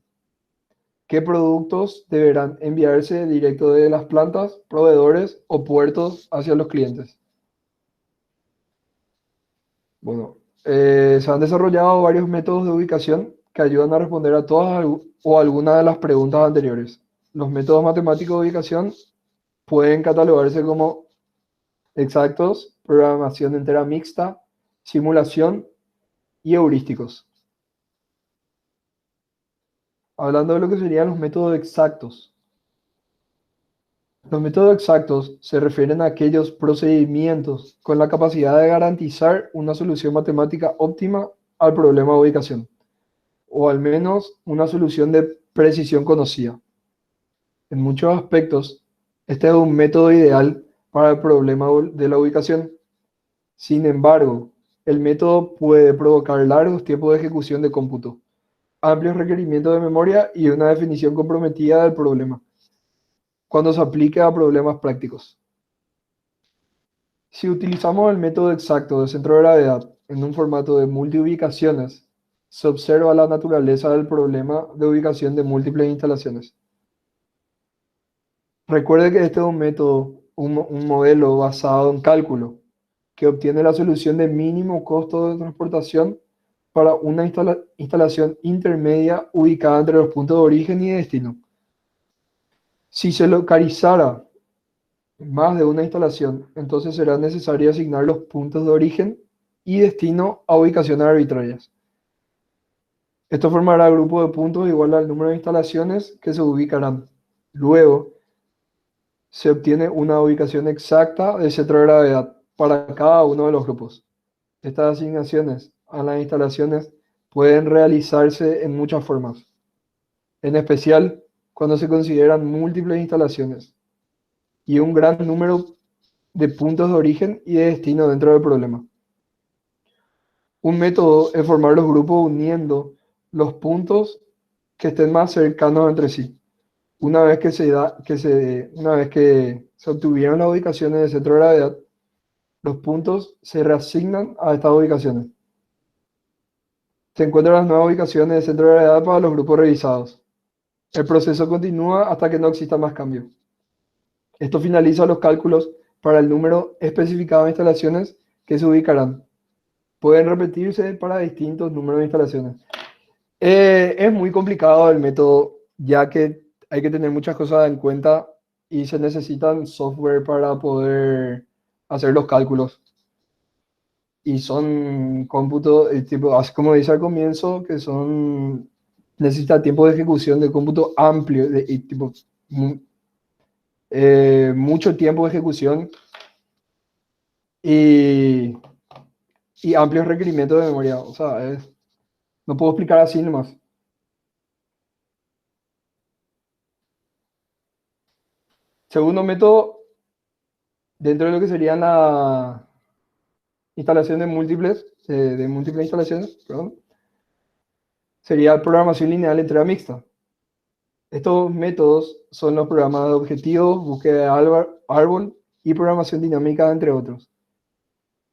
¿Qué productos deberán enviarse directo de las plantas, proveedores o puertos hacia los clientes? Bueno, se han desarrollado varios métodos de ubicación que ayudan a responder a todas o algunas de las preguntas anteriores. Los métodos matemáticos de ubicación pueden catalogarse como exactos, programación entera mixta, simulación y heurísticos. Hablando de lo que serían los métodos exactos. Los métodos exactos se refieren a aquellos procedimientos con la capacidad de garantizar una solución matemática óptima al problema de ubicación, o al menos una solución de precisión conocida. En muchos aspectos, este es un método ideal para el problema de la ubicación. Sin embargo, el método puede provocar largos tiempos de ejecución de cómputo, amplios requerimientos de memoria y una definición comprometida del problema, cuando se aplique a problemas prácticos. Si utilizamos el método exacto de centro de gravedad en un formato de multiubicaciones, se observa la naturaleza del problema de ubicación de múltiples instalaciones. Recuerde que este es un método, un modelo basado en cálculo, que obtiene la solución de mínimo costo de transportación para una instalación intermedia ubicada entre los puntos de origen y de destino. Si se localizara más de una instalación, entonces será necesario asignar los puntos de origen y destino a ubicaciones arbitrarias. Esto formará grupo de puntos igual al número de instalaciones que se ubicarán. Luego, se obtiene una ubicación exacta del centro de gravedad para cada uno de los grupos. Estas asignaciones a las instalaciones pueden realizarse en muchas formas, en especial cuando se consideran múltiples instalaciones y un gran número de puntos de origen y de destino dentro del problema. Un método es formar los grupos uniendo los puntos que estén más cercanos entre sí. Una vez que se obtuvieron las ubicaciones de centro de gravedad, los puntos se reasignan a estas ubicaciones. Se encuentran las nuevas ubicaciones de centro de gravedad para los grupos revisados. El proceso continúa hasta que no exista más cambio. Esto finaliza los cálculos para el número especificado de instalaciones que se ubicarán. Pueden repetirse para distintos números de instalaciones. Es muy complicado el método, ya que hay que tener muchas cosas en cuenta y se necesitan software para poder hacer los cálculos. Y son cómputos, tipo, así como dice al comienzo, que necesita tiempo de ejecución de cómputo amplio, mucho tiempo de ejecución y amplios requerimientos de memoria. O sea, no puedo explicar así nomás. Segundo método, dentro de lo que serían la instalación de múltiples instalaciones, perdón, sería programación lineal entera mixta. Estos métodos son los programas de objetivos, búsqueda de árbol y programación dinámica, entre otros.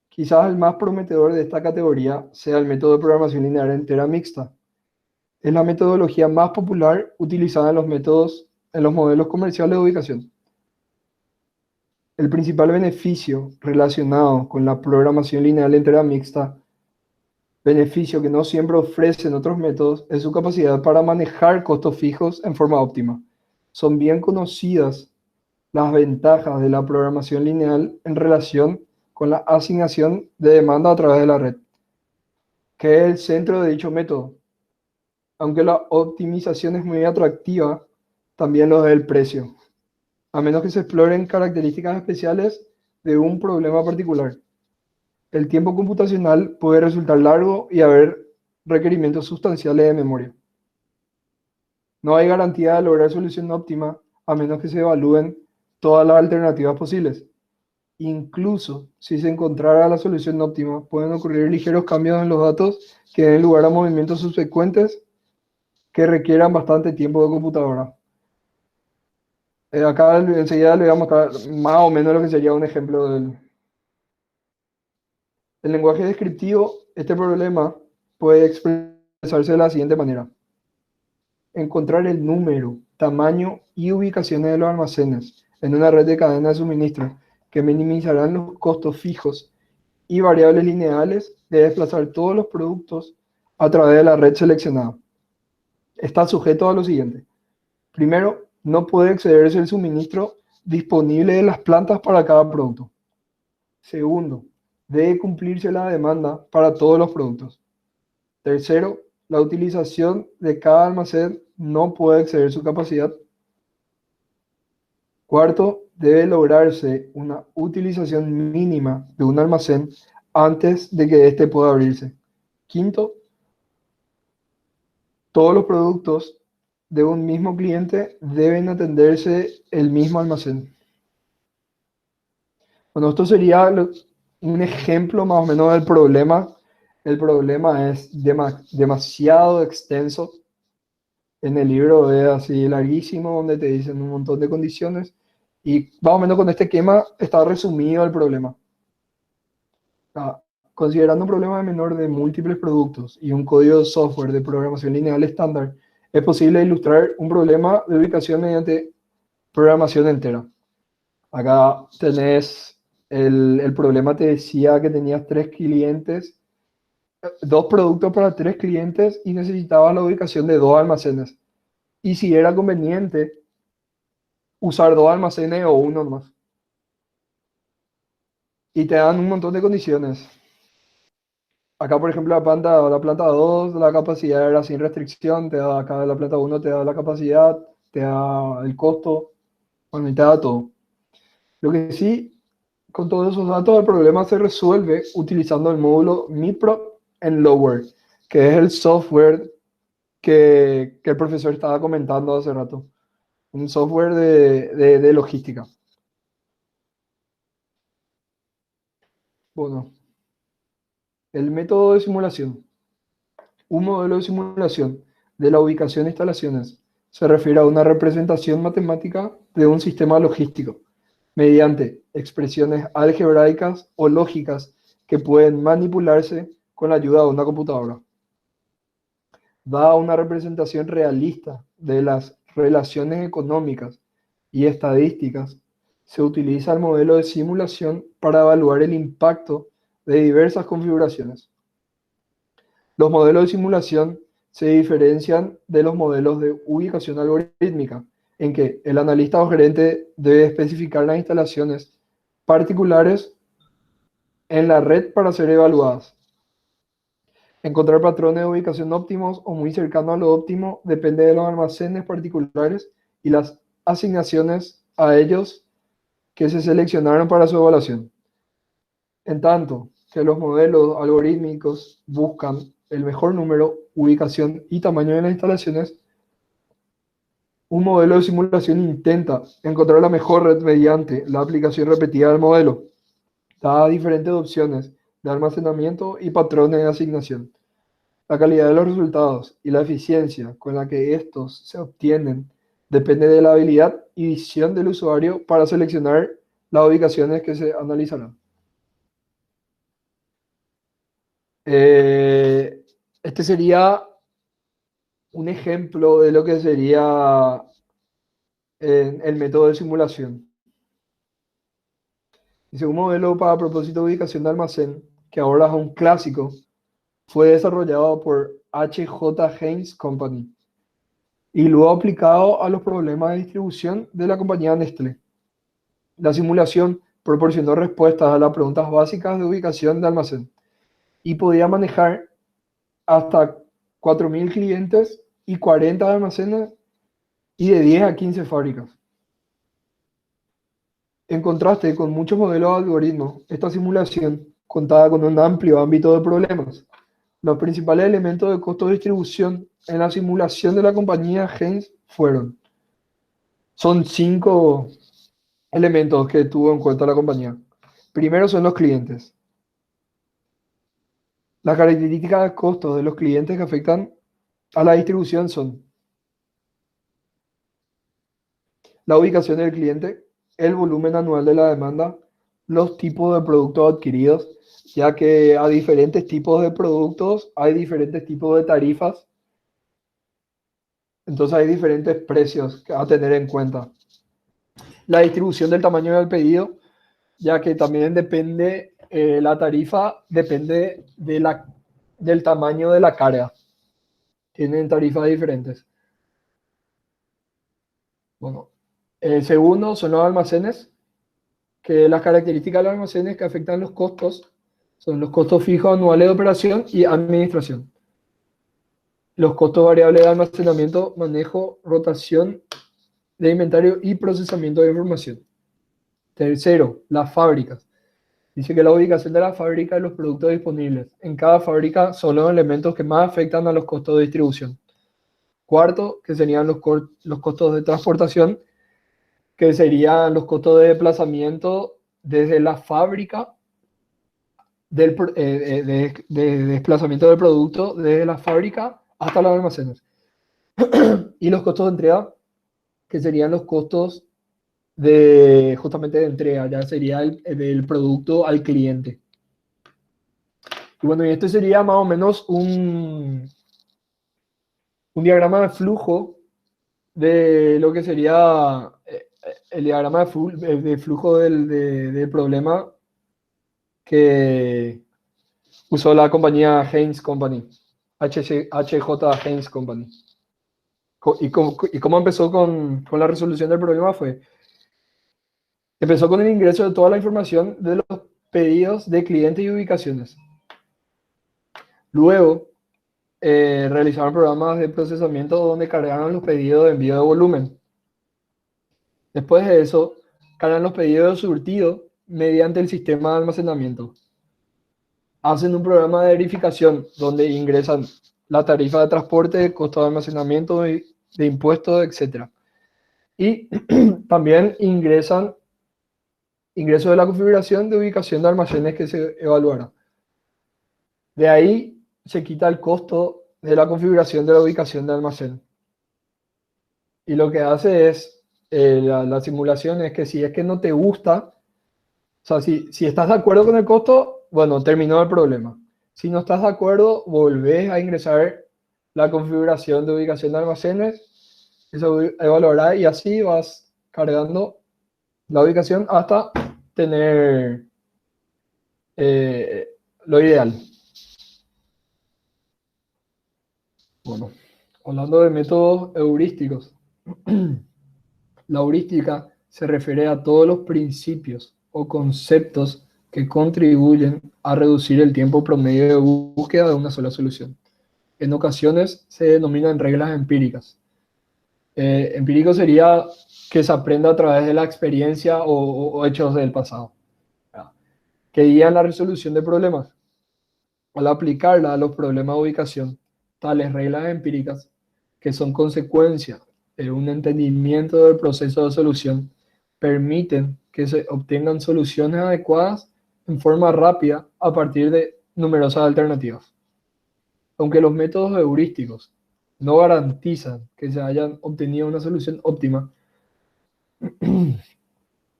Quizás el más prometedor de esta categoría sea el método de programación lineal entera mixta. Es la metodología más popular utilizada en los modelos comerciales de ubicación. El principal beneficio relacionado con la programación lineal entera mixta, beneficio que no siempre ofrecen otros métodos, es su capacidad para manejar costos fijos en forma óptima. Son bien conocidas las ventajas de la programación lineal en relación con la asignación de demanda a través de la red, que es el centro de dicho método. Aunque la optimización es muy atractiva, también lo es el precio, a menos que se exploren características especiales de un problema particular. El tiempo computacional puede resultar largo y haber requerimientos sustanciales de memoria. No hay garantía de lograr solución óptima a menos que se evalúen todas las alternativas posibles. Incluso si se encontrara la solución óptima, pueden ocurrir ligeros cambios en los datos que den lugar a movimientos subsecuentes que requieran bastante tiempo de computadora. Acá enseguida le voy a mostrar más o menos lo que sería un ejemplo del lenguaje descriptivo. Este problema puede expresarse de la siguiente manera. Encontrar el número, tamaño y ubicaciones de los almacenes en una red de cadena de suministro que minimizarán los costos fijos y variables lineales de desplazar todos los productos a través de la red seleccionada. Está sujeto a lo siguiente. Primero, no puede excederse el suministro disponible de las plantas para cada producto. Segundo, debe cumplirse la demanda para todos los productos. Tercero, la utilización de cada almacén no puede exceder su capacidad. Cuarto, debe lograrse una utilización mínima de un almacén antes de que éste pueda abrirse. Quinto, todos los productos de un mismo cliente deben atenderse el mismo almacén. Bueno, esto sería un ejemplo más o menos del problema. El problema es demasiado extenso. En el libro es así larguísimo, donde te dicen un montón de condiciones. Y más o menos con este esquema está resumido el problema. Considerando un problema menor de múltiples productos y un código de software de programación lineal estándar, es posible ilustrar un problema de ubicación mediante programación entera. Acá tenés el problema, te decía que tenías 3 clientes, 2 productos para 3 clientes y necesitabas la ubicación de 2 almacenes. Y si era conveniente usar 2 almacenes o uno más. Y te dan un montón de condiciones. Acá, por ejemplo, la planta 2, la capacidad era sin restricción, te da acá la planta 1, te da la capacidad, te da el costo, bueno, y te da todo. Lo que sí, con todos esos datos, el problema se resuelve utilizando el módulo MIPRO en Lower, que es el software que el profesor estaba comentando hace rato. Un software de logística. Bueno, el método de simulación. Un modelo de simulación de la ubicación de instalaciones se refiere a una representación matemática de un sistema logístico mediante expresiones algebraicas o lógicas que pueden manipularse con la ayuda de una computadora. Da una representación realista de las relaciones económicas y estadísticas. Se utiliza el modelo de simulación para evaluar el impacto de diversas configuraciones. Los modelos de simulación se diferencian de los modelos de ubicación algorítmica, en que el analista o gerente debe especificar las instalaciones particulares en la red para ser evaluadas. Encontrar patrones de ubicación óptimos o muy cercanos a lo óptimo depende de los almacenes particulares y las asignaciones a ellos que se seleccionaron para su evaluación. En tanto que los modelos algorítmicos buscan el mejor número, ubicación y tamaño de las instalaciones, un modelo de simulación intenta encontrar la mejor red mediante la aplicación repetida del modelo, dadas diferentes opciones de almacenamiento y patrones de asignación. La calidad de los resultados y la eficiencia con la que estos se obtienen depende de la habilidad y visión del usuario para seleccionar las ubicaciones que se analizarán. Este sería un ejemplo de lo que sería el método de simulación. Dice, un modelo para propósito de ubicación de almacén, que ahora es un clásico, fue desarrollado por H.J. Haynes Company y luego aplicado a los problemas de distribución de la compañía Nestlé. La simulación proporcionó respuestas a las preguntas básicas de ubicación de almacén y podía manejar hasta 4.000 clientes y 40 almacenes y de 10 a 15 fábricas. En contraste con muchos modelos de algoritmos, esta simulación contaba con un amplio ámbito de problemas. Los principales elementos de costo de distribución en la simulación de la compañía Haynes son 5 elementos que tuvo en cuenta la compañía. Primero son los clientes. Las características de costos de los clientes que afectan a la distribución son la ubicación del cliente, el volumen anual de la demanda, los tipos de productos adquiridos, ya que a diferentes tipos de productos hay diferentes tipos de tarifas, entonces hay diferentes precios a tener en cuenta. La distribución del tamaño del pedido, ya que también depende, la tarifa depende del tamaño de la carga. Tienen tarifas diferentes. Bueno, el segundo son los almacenes, que las características de los almacenes que afectan los costos son los costos fijos anuales de operación y administración. Los costos variables de almacenamiento, manejo, rotación de inventario y procesamiento de información. Tercero, las fábricas. Dice que la ubicación de la fábrica y los productos disponibles en cada fábrica son los elementos que más afectan a los costos de distribución. Cuarto, que serían los costos de transportación, que serían los costos de desplazamiento desde la fábrica, de desplazamiento del producto desde la fábrica hasta los almacenes. Y los costos de entrega, que serían los costos justamente de entrega, ya sería del producto al cliente. Y bueno, y este sería más o menos un diagrama de flujo de lo que sería el diagrama de flujo del problema que usó la compañía Haynes Company, HJ Haynes Company. ¿Y cómo empezó con la resolución del problema? Empezó con el ingreso de toda la información de los pedidos de clientes y ubicaciones. Luego, realizaron programas de procesamiento donde cargaron los pedidos de envío de volumen. Después de eso, cargan los pedidos de surtido mediante el sistema de almacenamiento. Hacen un programa de verificación donde ingresan la tarifa de transporte, costo de almacenamiento, de impuestos, etc. Y también ingresan ingreso de la configuración de ubicación de almacenes que se evaluará. De ahí se quita el costo de la configuración de la ubicación de almacén. Y lo que hace es, la simulación es que si es que no te gusta, o sea, si estás de acuerdo con el costo, bueno, terminó el problema. Si no estás de acuerdo, volvés a ingresar la configuración de ubicación de almacenes, eso evaluará y así vas cargando la ubicación hasta tener lo ideal. Bueno, hablando de métodos heurísticos, la heurística se refiere a todos los principios o conceptos que contribuyen a reducir el tiempo promedio de búsqueda de una sola solución. En ocasiones se denominan reglas empíricas. Empírico sería que se aprenda a través de la experiencia o hechos del pasado, ¿verdad?, que guían la resolución de problemas. Al aplicarla a los problemas de ubicación, tales reglas empíricas, que son consecuencia de un entendimiento del proceso de solución, permiten que se obtengan soluciones adecuadas en forma rápida a partir de numerosas alternativas. Aunque los métodos heurísticos no garantizan que se hayan obtenido una solución óptima,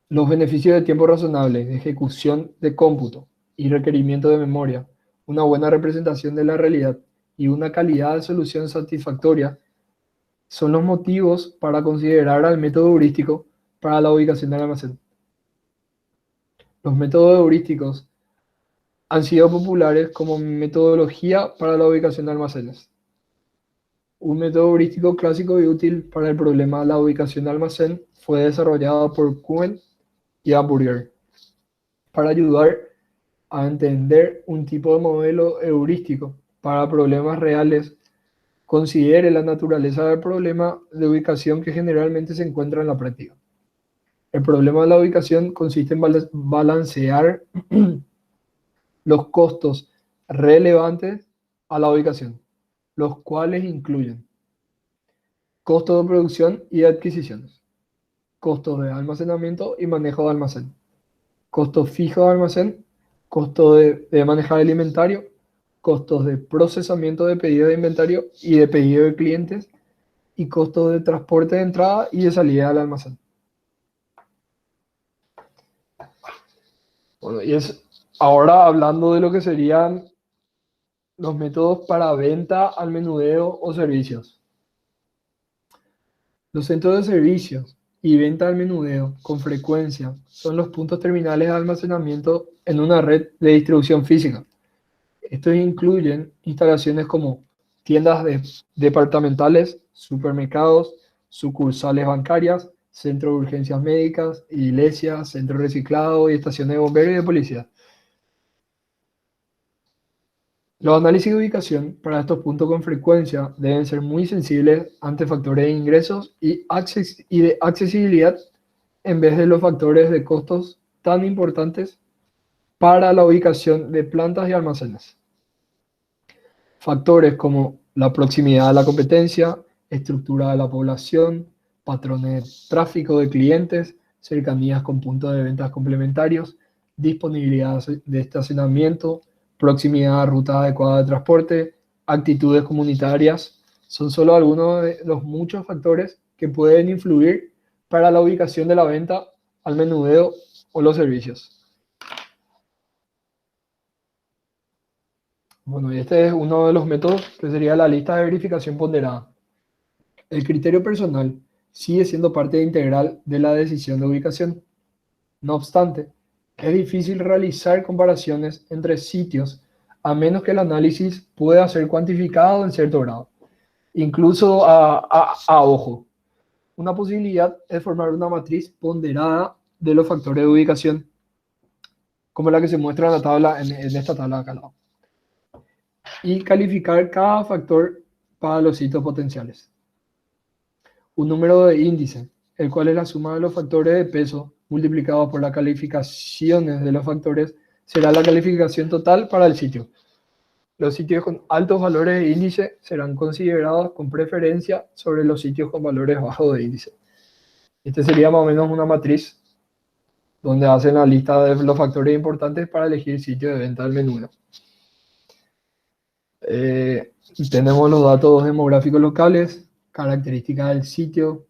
los beneficios de tiempo razonable, de ejecución de cómputo y requerimiento de memoria, una buena representación de la realidad y una calidad de solución satisfactoria son los motivos para considerar al método heurístico para la ubicación del almacén. Los métodos heurísticos han sido populares como metodología para la ubicación de almacenes. Un método heurístico clásico y útil para el problema de la ubicación de almacén fue desarrollado por Cohen y Hamburger para ayudar a entender un tipo de modelo heurístico para problemas reales. Considere la naturaleza del problema de ubicación que generalmente se encuentra en la práctica. El problema de la ubicación consiste en balancear los costos relevantes a la ubicación, los cuales incluyen costos de producción y de adquisiciones, costos de almacenamiento y manejo de almacén, costos fijos de almacén, costos de manejar el inventario, costos de procesamiento de pedido de inventario y de pedido de clientes, y costos de transporte de entrada y de salida del almacén. Bueno, y ahora hablando de lo que serían los métodos para venta al menudeo o servicios. Los centros de servicios y venta al menudeo con frecuencia son los puntos terminales de almacenamiento en una red de distribución física. Estos incluyen instalaciones como tiendas departamentales, supermercados, sucursales bancarias, centros de urgencias médicas, iglesias, centros de reciclado y estaciones de bomberos y de policía. Los análisis de ubicación para estos puntos con frecuencia deben ser muy sensibles ante factores de ingresos y de accesibilidad en vez de los factores de costos tan importantes para la ubicación de plantas y almacenes. Factores como la proximidad a la competencia, estructura de la población, patrones de tráfico de clientes, cercanías con puntos de ventas complementarios, disponibilidad de estacionamiento, proximidad a ruta adecuada de transporte, actitudes comunitarias, son solo algunos de los muchos factores que pueden influir para la ubicación de la venta al menudeo o los servicios. Bueno, y este es uno de los métodos que sería la lista de verificación ponderada. El criterio personal sigue siendo parte integral de la decisión de ubicación. No obstante, es difícil realizar comparaciones entre sitios a menos que el análisis pueda ser cuantificado en cierto grado, incluso a ojo. Una posibilidad es formar una matriz ponderada de los factores de ubicación, como la que se muestra en la tabla, en esta tabla de acá al lado, y calificar cada factor para los sitios potenciales. Un número de índice, el cual es la suma de los factores de peso multiplicados por las calificaciones de los factores, será la calificación total para el sitio. Los sitios con altos valores de índice serán considerados con preferencia sobre los sitios con valores bajos de índice. Este sería más o menos una matriz donde hacen la lista de los factores importantes para elegir sitio de venta al menú. Tenemos los datos demográficos locales, características del sitio,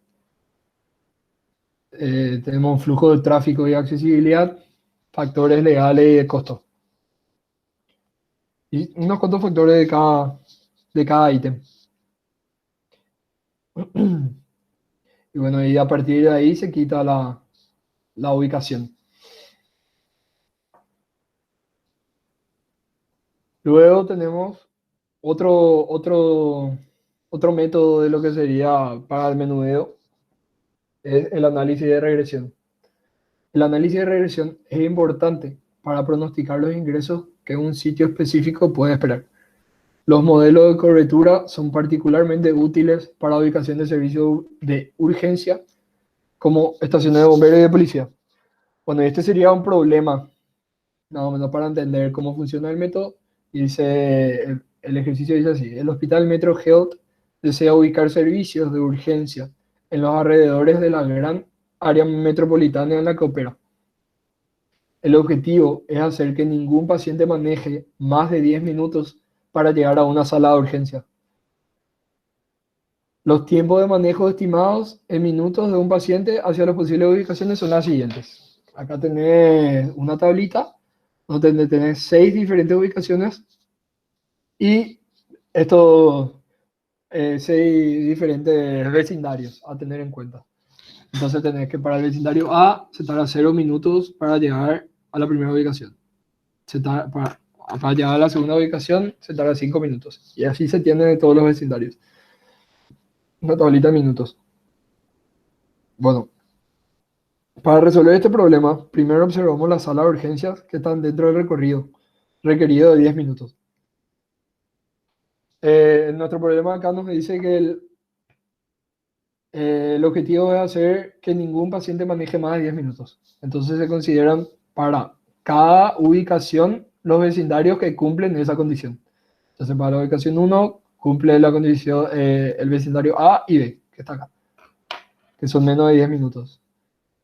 tenemos flujo de tráfico y accesibilidad, factores legales y de costo. Y unos cuantos factores de cada ítem. Y bueno, y a partir de ahí se quita la ubicación. Luego tenemos otro método de lo que sería para el menudeo, es el análisis de regresión. El análisis de regresión es importante para pronosticar los ingresos que un sitio específico puede esperar. Los modelos de cobertura son particularmente útiles para ubicación de servicios de urgencia, como estaciones de bomberos y de policía. Bueno, este sería un problema, más o menos para entender cómo funciona el método. Y dice, el ejercicio dice así: el Hospital Metro Health desea ubicar servicios de urgencia en los alrededores de la gran área metropolitana en la que opera. El objetivo es hacer que ningún paciente maneje más de 10 minutos para llegar a una sala de urgencia. Los tiempos de manejo estimados en minutos de un paciente hacia las posibles ubicaciones son las siguientes. Acá tenés una tablita donde tenés 6 diferentes ubicaciones y estos 6 diferentes vecindarios a tener en cuenta. Entonces tenés que para el vecindario A se tarda 0 minutos para llegar a la primera ubicación. Para llegar a la segunda ubicación se tarda 5 minutos. Y así se tienen en todos los vecindarios. Una tablita de minutos. Bueno, para resolver este problema, primero observamos las salas de urgencias que están dentro del recorrido, requerido de 10 minutos. Nuestro problema acá nos dice que el objetivo es hacer que ningún paciente maneje más de 10 minutos. Entonces se consideran para cada ubicación los vecindarios que cumplen esa condición. Entonces para la ubicación 1 cumple la condición el vecindario A y B, que está acá, que son menos de 10 minutos.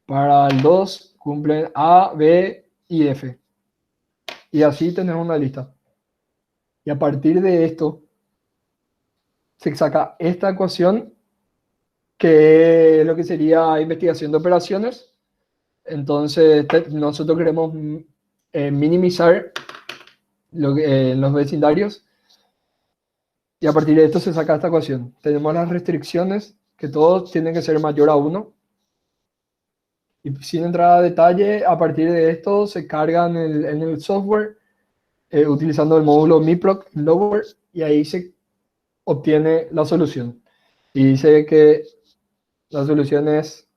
Para el 2 cumplen A, B y F. Y así tenemos una lista. Y a partir de esto, se saca esta ecuación, que es lo que sería investigación de operaciones. Entonces, nosotros queremos minimizar los vecindarios. Y a partir de esto se saca esta ecuación. Tenemos las restricciones, que todos tienen que ser mayor a 1. Y sin entrar a detalle, a partir de esto se cargan en el software utilizando el módulo miproc lower, y ahí se obtiene la solución. Y dice que la solución es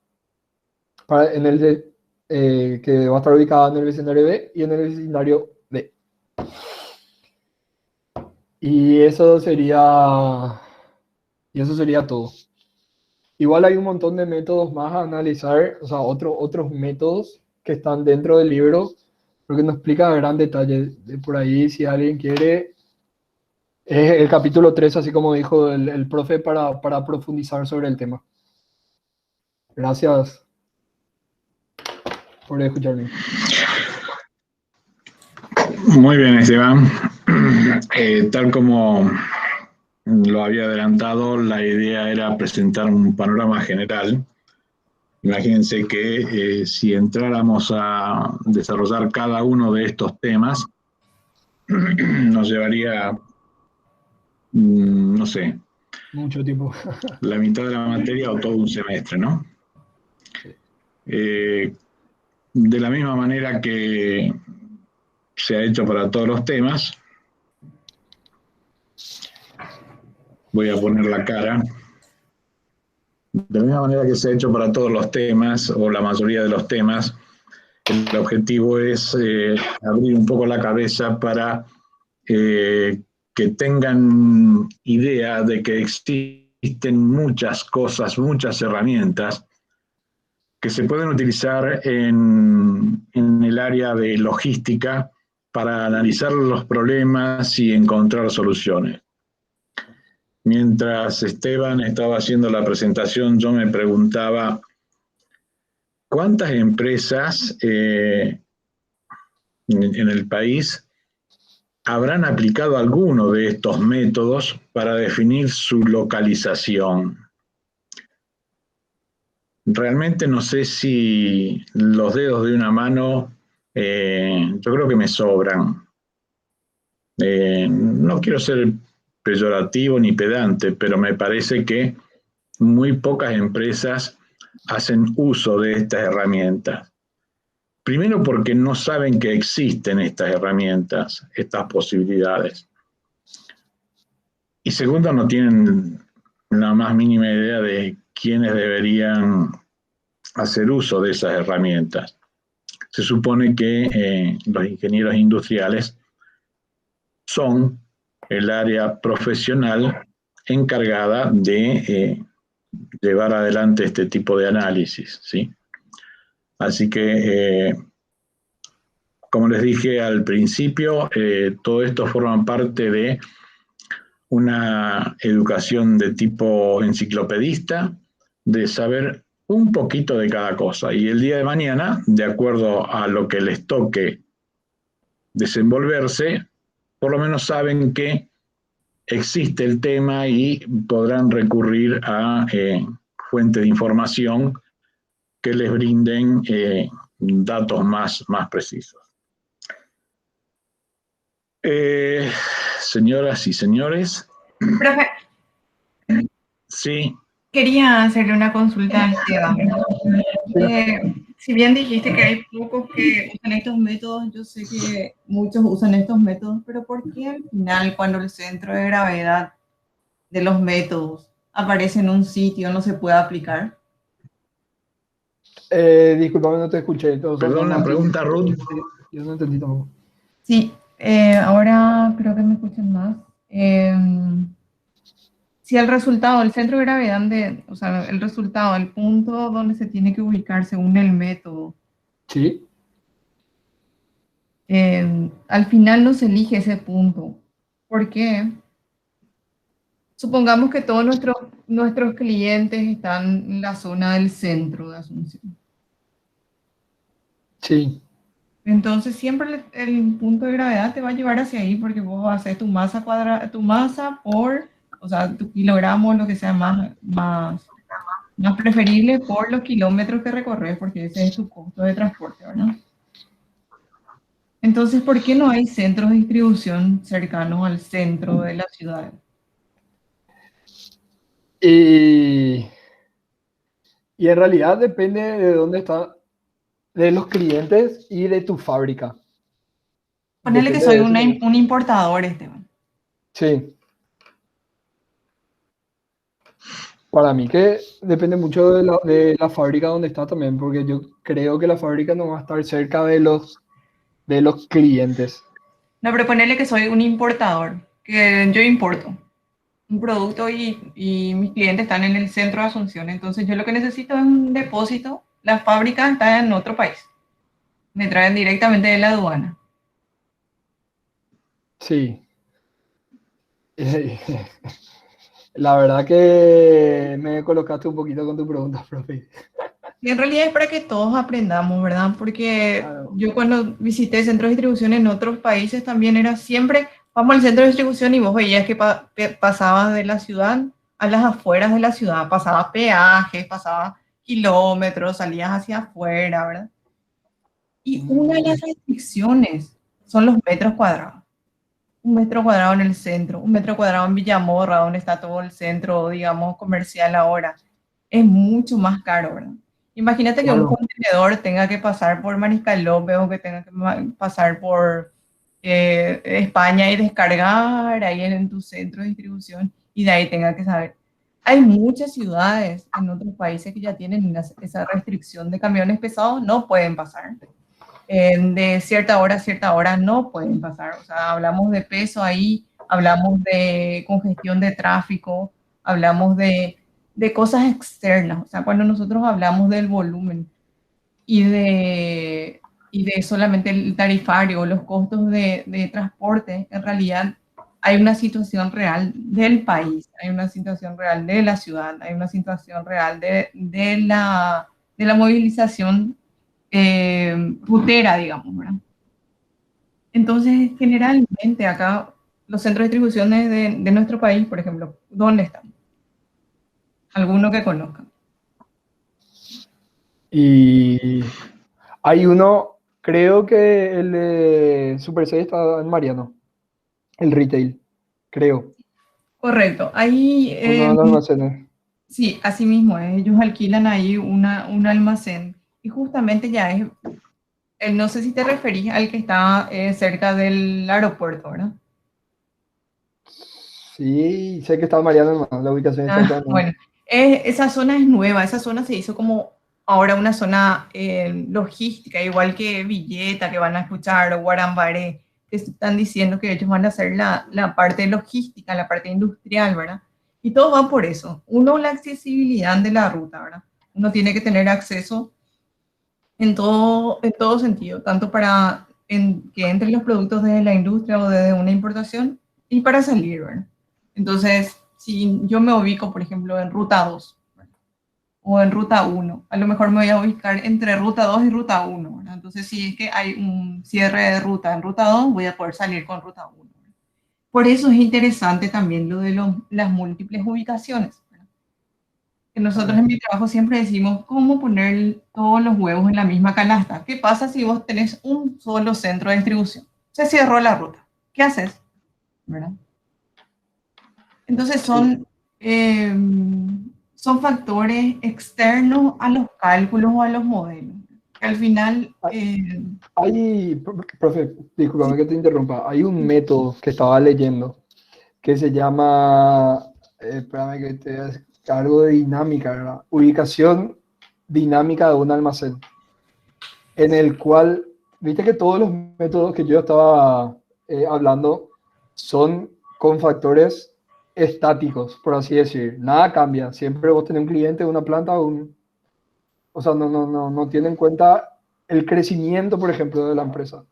que va a estar ubicada en el vecindario B y en el vecindario D. Y eso sería todo. Igual hay un montón de métodos más a analizar, o sea, otros métodos que están dentro del libro, porque no explica a gran detalle. Por ahí, si alguien quiere, es el capítulo 3, así como dijo el profe, para profundizar sobre el tema. Gracias por escucharme. Muy bien, Esteban. Tal como lo había adelantado, la idea era presentar un panorama general. Imagínense que si entráramos a desarrollar cada uno de estos temas, nos llevaría, no sé, Mucho tiempo. la mitad de la materia o todo un semestre, ¿no? De la misma manera que se ha hecho para todos los temas, voy a poner la cara. De la misma manera que se ha hecho para todos los temas, o la mayoría de los temas, el objetivo es abrir un poco la cabeza para que tengan idea de que existen muchas cosas, muchas herramientas que se pueden utilizar en el área de logística para analizar los problemas y encontrar soluciones. Mientras Esteban estaba haciendo la presentación, yo me preguntaba cuántas empresas en el país habrán aplicado alguno de estos métodos para definir su localización. Realmente no sé si los dedos de una mano, yo creo que me sobran. No quiero ser peyorativo ni pedante, pero me parece que muy pocas empresas hacen uso de estas herramientas. Primero porque no saben que existen estas herramientas, estas posibilidades. Y segundo, no tienen la más mínima idea de quiénes deberían hacer uso de esas herramientas. Se supone que los ingenieros industriales son el área profesional encargada de llevar adelante este tipo de análisis, ¿sí? Así que, como les dije al principio, todo esto forma parte de una educación de tipo enciclopedista, de saber un poquito de cada cosa. Y el día de mañana, de acuerdo a lo que les toque desenvolverse, por lo menos saben que existe el tema y podrán recurrir a fuentes de información que les brinden datos más precisos. Señoras y señores. Profe, Sí. quería hacerle una consulta a Esteban. Si bien dijiste que hay pocos que usan estos métodos, yo sé que muchos usan estos métodos, pero ¿por qué al final, cuando el centro de gravedad de los métodos aparece en un sitio, no se puede aplicar? Disculpame, no te escuché. Perdón, la pregunta, Ruth. Yo no entendí tampoco. Sí, ahora creo que me escuchan más. Si el resultado, el centro de gravedad, o sea, el resultado, el punto donde se tiene que ubicar según el método, Sí. Al final no se elige ese punto. ¿Por qué? Supongamos que todos nuestros clientes están en la zona del centro de Asunción. Sí, Entonces siempre el punto de gravedad te va a llevar hacia ahí porque vos haces tu masa cuadrada, tu masa por, o sea, tu kilogramo, lo que sea más preferible por los kilómetros que recorres, porque ese es tu costo de transporte, ¿verdad? Entonces, ¿por qué no hay centros de distribución cercanos al centro de la ciudad? y, y en realidad depende de dónde está, de los clientes y de tu fábrica. Ponele que Depende soy de eso. un importador, Esteban. Sí, para mí que depende mucho de la fábrica donde está también, porque yo creo que la fábrica no va a estar cerca de los clientes. No, pero ponele que soy un importador, que yo importo un producto y mis clientes están en el centro de Asunción. Entonces yo lo que necesito es un depósito. La fábrica está en otro país. Me traen directamente de la aduana. Sí. La verdad que me colocaste un poquito con tu pregunta, profe. Y en realidad es para que todos aprendamos, ¿verdad? Porque Claro. yo cuando visité centros de distribución en otros países también era siempre, vamos al centro de distribución y vos veías que pasabas de la ciudad a las afueras de la ciudad, pasabas peajes, pasabas kilómetros, salías hacia afuera, ¿verdad? Y una de las restricciones son los metros cuadrados. Un metro cuadrado en el centro, un metro cuadrado en Villamorra, donde está todo el centro, digamos, comercial ahora, es mucho más caro, ¿verdad? Imagínate que un Claro. contenedor tenga que pasar por Mariscal López o que tenga que pasar por España y descargar ahí en tu centro de distribución y de ahí tenga que saber. Hay muchas ciudades en otros países que ya tienen esa restricción de camiones pesados, no pueden pasar de cierta hora a cierta hora no pueden pasar. O sea, hablamos de peso ahí, hablamos de congestión de tráfico, hablamos de cosas externas. O sea, cuando nosotros hablamos del volumen y de solamente el tarifario o los costos de transporte, en realidad hay una situación real del país, hay una situación real de la ciudad, hay una situación real de la movilización rutera, digamos, ¿verdad? Entonces, generalmente acá, los centros de distribución de nuestro país, por ejemplo, ¿dónde están? Alguno que conozcan. Y hay uno, creo que el de Super 6 está en Mariano, el retail, creo. Correcto. Ahí, Uno de los almacenes. sí, así mismo, ellos alquilan ahí un almacén. Y justamente ya es, no sé si te referís al que está cerca del aeropuerto, ¿verdad? Sí, sé que está en Mariano, hermano, la ubicación exacta. No. Bueno, esa zona es nueva, esa zona se hizo como ahora una zona logística, igual que Villeta, que van a escuchar, o Guarambaré, que están diciendo que ellos van a hacer la parte logística, la parte industrial, ¿verdad? Y todo va por eso. Uno, la accesibilidad de la ruta, ¿verdad? Uno tiene que tener acceso en todo sentido, tanto para que entren los productos desde la industria o desde una importación y para salir, ¿verdad? Entonces, si yo me ubico, por ejemplo, en ruta 2 o en ruta 1, a lo mejor me voy a ubicar entre ruta 2 y ruta 1, ¿verdad? Entonces, si es que hay un cierre de ruta en ruta 2, voy a poder salir con ruta 1. Por eso es interesante también lo de las múltiples ubicaciones. Que nosotros en mi trabajo siempre decimos cómo poner todos los huevos en la misma canasta. ¿Qué pasa si vos tenés un solo centro de distribución? Se cerró la ruta. ¿Qué haces? ¿Verdad? Entonces son factores externos a los cálculos o a los modelos. Que al final... Profe, discúlpame que te interrumpa. Hay un método que estaba leyendo que se llama, espérame que algo de dinámica, ¿verdad? Ubicación dinámica de un almacén, en el cual, viste que todos los métodos que yo estaba hablando son con factores estáticos, por así decir. Nada cambia. Siempre vos tenés un cliente, una planta, o sea, no tiene en cuenta el crecimiento, por ejemplo, de la empresa.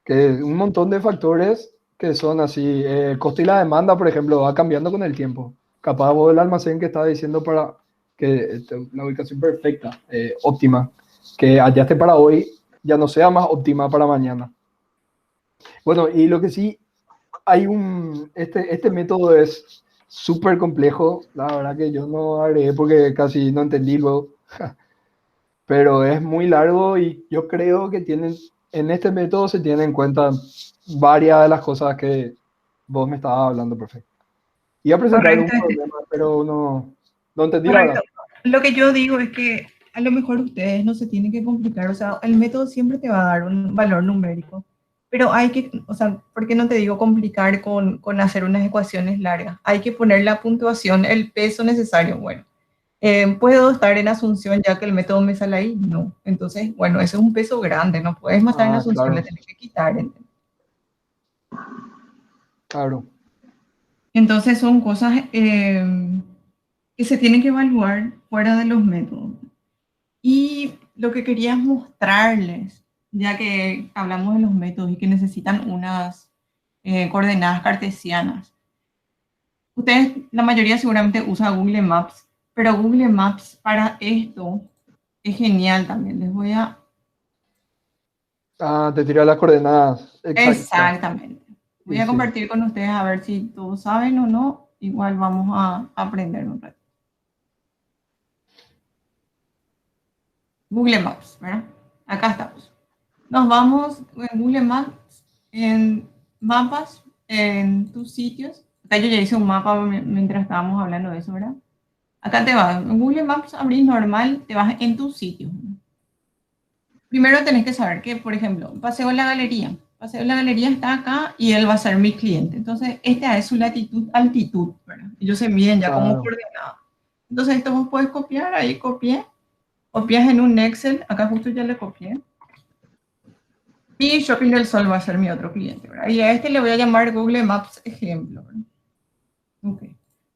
Que un montón de factores que son así. El costo y la demanda, por ejemplo, va cambiando con el tiempo. Capaz vos el almacén que estaba diciendo para que la ubicación perfecta, óptima, que allá esté para hoy, ya no sea más óptima para mañana. Bueno, y lo que sí, este método es súper complejo. La verdad que yo no agregué porque casi no entendí luego. Pero es muy largo y yo creo que en este método se tienen en cuenta varias de las cosas que vos me estabas hablando, profe. Iba a presentar un Correcto, problema, pero no entendí la correcto. verdad. Lo que yo digo es que a lo mejor ustedes no se tienen que complicar, o sea, el método siempre te va a dar un valor numérico, pero hay que, o sea, ¿por qué no te digo complicar con hacer unas ecuaciones largas? Hay que poner la puntuación, el peso necesario. Bueno, ¿puedo estar en Asunción ya que el método me sale ahí? No. Entonces, bueno, ese es un peso grande, no puedes matar en Ah, Asunción, le claro, tienes que quitar. ¿Entendés? claro. Entonces son cosas que se tienen que evaluar fuera de los métodos. Y lo que quería mostrarles, ya que hablamos de los métodos y que necesitan unas coordenadas cartesianas. Ustedes, la mayoría seguramente usa Google Maps, pero Google Maps para esto es genial también. Les voy a... Ah, te tiré las coordenadas exactas. Exactamente. Voy Sí, a sí. compartir con ustedes a ver si todos saben o no. Igual vamos a aprender un rato. Google Maps, ¿verdad? Acá estamos. Nos vamos en Google Maps, en mapas, en tus sitios. Acá yo ya hice un mapa mientras estábamos hablando de eso, ¿verdad? Acá te vas. En Google Maps abrís normal, te vas en tus sitios. Primero tenés que saber que, por ejemplo, Paseo en la Galería. Paseo en la Galería está acá y él va a ser mi cliente. Entonces, esta es su latitud, altitud, ¿verdad? Ellos se miden ya como Claro. coordenada. Entonces, esto vos puedes copiar, ahí copié. Copias en un Excel, acá justo ya le copié. Y Shopping del Sol va a ser mi otro cliente, ¿verdad? Y a este le voy a llamar Google Maps ejemplo, ¿verdad? Ok.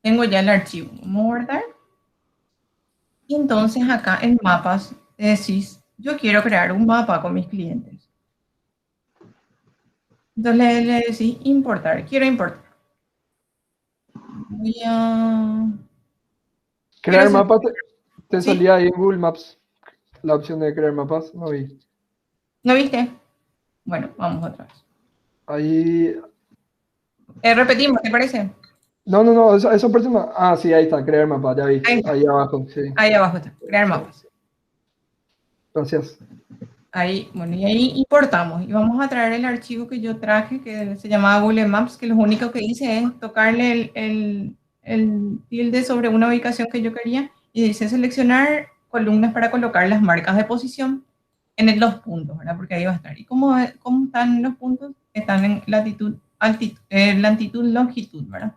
Tengo ya el archivo. Vamos a guardar. Y entonces acá en mapas decís, yo quiero crear un mapa con mis clientes. Entonces le decís importar. Quiero importar. Voy a... Crear Quiero... mapas, te ¿Sí? salía ahí en Google Maps la opción de crear mapas. No vi. ¿No viste? Bueno, vamos otra vez. Ahí. Repetimos, ¿te parece? No, eso próxima. Ah, sí, ahí está, crear mapas, ya vi. Ahí está. Ahí abajo, sí. Ahí abajo está. Crear mapas. Gracias. Ahí, bueno, y ahí importamos y vamos a traer el archivo que yo traje que se llamaba Google Maps, que lo único que hice es tocarle el tilde sobre una ubicación que yo quería y dice seleccionar columnas para colocar las marcas de posición en los puntos, ¿verdad? Porque ahí va a estar. ¿Y cómo están los puntos? Están en latitud, latitud, longitud, ¿verdad?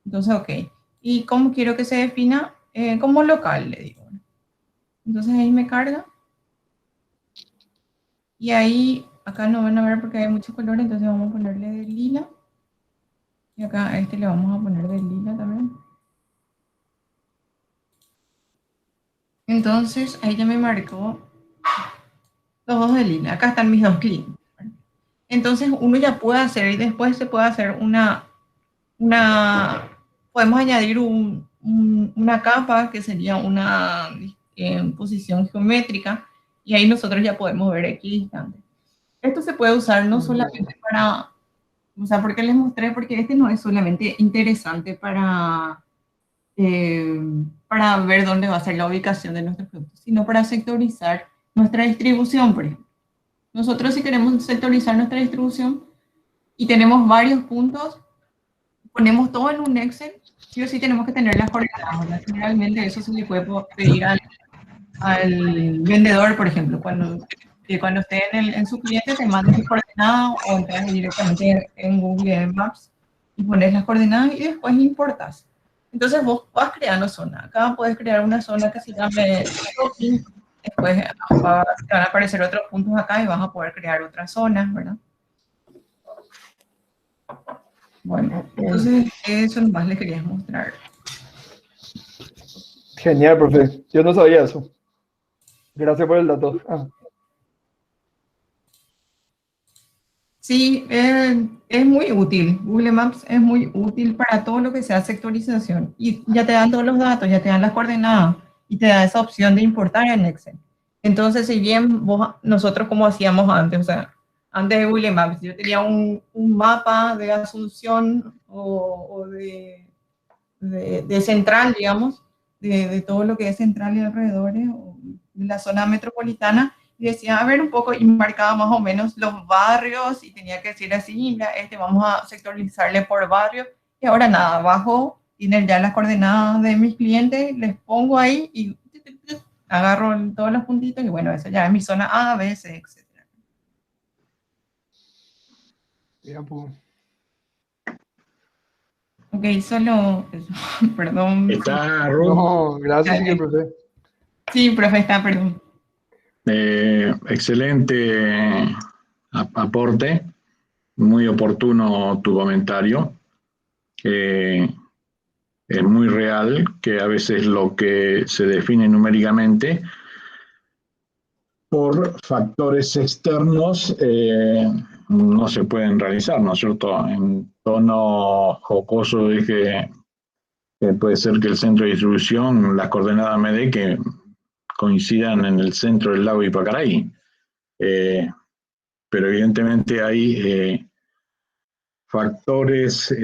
Entonces, ok. ¿Y cómo quiero que se defina? Como local, le digo. Entonces ahí me carga. Y ahí, acá no van a ver porque hay muchos colores, entonces vamos a ponerle de lila. Y acá a este le vamos a poner de lila también. Entonces, ahí ya me marcó los dos de lila. Acá están mis dos clientes. Entonces, uno ya puede hacer, y después se puede hacer podemos añadir una capa que sería una posición geométrica, y ahí nosotros ya podemos ver equidistante. Esto se puede usar no solamente para, o sea, ¿por qué les mostré? Porque este no es solamente interesante para ver dónde va a ser la ubicación de nuestros productos, sino para sectorizar nuestra distribución, por ejemplo. Nosotros si queremos sectorizar nuestra distribución y tenemos varios puntos, ponemos todo en un Excel, sí o sí tenemos que tener las coordenadas, ¿verdad? Generalmente eso se le puede pedir al vendedor, por ejemplo, cuando esté en su cliente, te manda sus coordenadas o entras directamente en Google Maps y pones las coordenadas y después importas. Entonces vos vas creando zona. Acá puedes crear una zona que se llame shopping, después te van a aparecer otros puntos acá y vas a poder crear otras zonas, ¿verdad? Bueno, entonces eso nomás les quería mostrar. Genial, profe. Yo no sabía eso. Gracias por el dato. Sí, es muy útil. Google Maps es muy útil para todo lo que sea sectorización. Y ya te dan todos los datos, ya te dan las coordenadas y te da esa opción de importar en Excel. Entonces, si bien nosotros como hacíamos antes, o sea, antes de Google Maps, yo tenía un mapa de Asunción o de Central, digamos, de todo lo que es Central y alrededores, o de la zona metropolitana, y decía, a ver un poco, y marcaba más o menos los barrios, y tenía que decir así, mira, vamos a sectorizarle por barrio, y ahora nada, bajo, tienen ya las coordenadas de mis clientes, les pongo ahí, y agarro todos los puntitos, y bueno, eso ya es mi zona A, B, C, etc. Ya, pues. Ok, solo eso. Perdón. ¿Está, Ruth? No, gracias, señor profe. Sí, profe, está, perdón. Excelente aporte, muy oportuno tu comentario. Es muy real que a veces lo que se define numéricamente por factores externos no se pueden realizar, ¿no es cierto? En tono jocoso dije que puede ser que el centro de distribución, las coordenadas me que coincidan en el centro del lago Ipacaraí. Pero evidentemente hay factores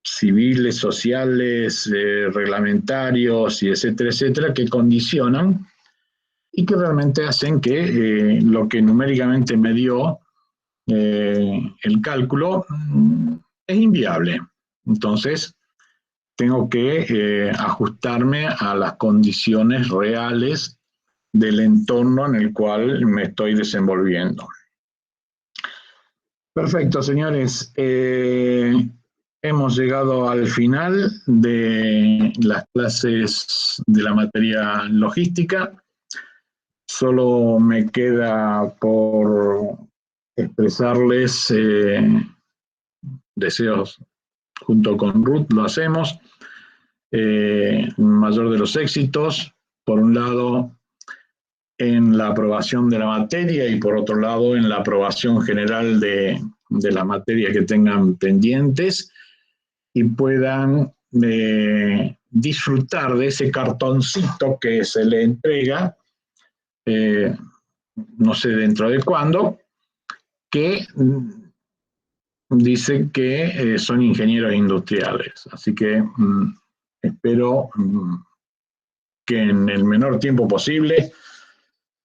civiles, sociales, reglamentarios y etcétera, que condicionan y que realmente hacen que lo que numéricamente me dio el cálculo es inviable. Entonces, tengo que ajustarme a las condiciones reales del entorno en el cual me estoy desenvolviendo. Perfecto, señores. Hemos llegado al final de las clases de la materia logística. Solo me queda por expresarles deseos junto con Ruth, lo hacemos. Mayor de los éxitos, por un lado, en la aprobación de la materia y por otro lado en la aprobación general de la materia que tengan pendientes y puedan disfrutar de ese cartoncito que se le entrega, no sé dentro de cuándo, que dice que son ingenieros industriales. Así que espero que en el menor tiempo posible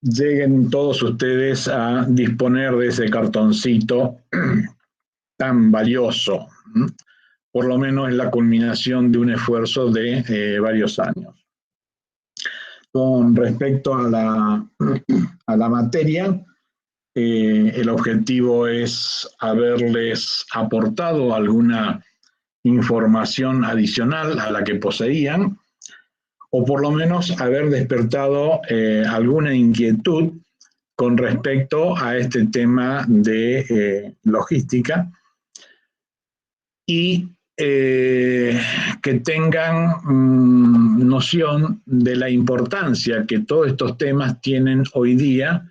lleguen todos ustedes a disponer de ese cartoncito tan valioso. Por lo menos es la culminación de un esfuerzo de varios años. Con respecto a la materia, el objetivo es haberles aportado alguna información adicional a la que poseían, o por lo menos haber despertado alguna inquietud con respecto a este tema de logística y que tengan noción de la importancia que todos estos temas tienen hoy día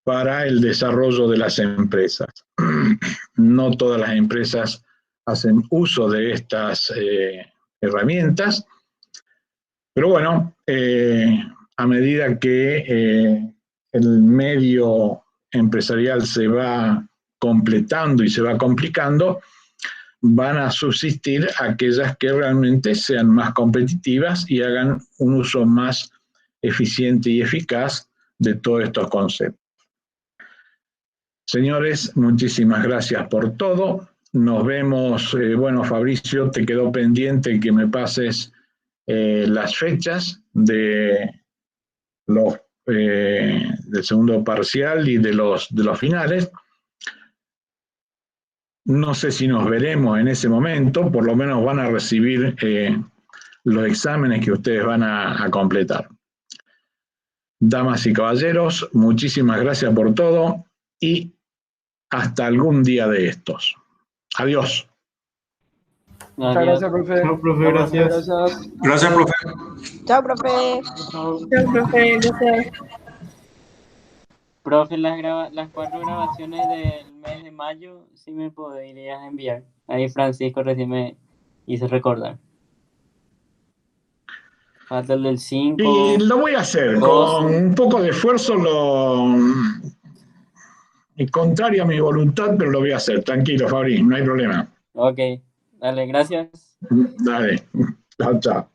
para el desarrollo de las empresas. No todas las empresas hacen uso de estas herramientas, pero bueno, a medida que el medio empresarial se va completando y se va complicando, van a subsistir aquellas que realmente sean más competitivas y hagan un uso más eficiente y eficaz de todos estos conceptos. Señores, muchísimas gracias por todo. Nos vemos, bueno, Fabricio, te quedó pendiente que me pases las fechas de los del segundo parcial y de los finales. No sé si nos veremos en ese momento, por lo menos van a recibir los exámenes que ustedes van a completar. Damas y caballeros, muchísimas gracias por todo y hasta algún día de estos. Adiós. Muchas gracias, profe. Chao, profe, gracias. Gracias, profe. Chao, profe. Chao, profe, gracias. Profe, las 4 grabaciones del mes de mayo, sí me podrías enviar. Ahí Francisco recién me hizo recordar. Falta el del 5. Y lo voy a hacer, 12. con un poco de esfuerzo, contrario a mi voluntad, pero lo voy a hacer. Tranquilo, Fabri, no hay problema. Ok, dale, gracias. Dale, chao, chao.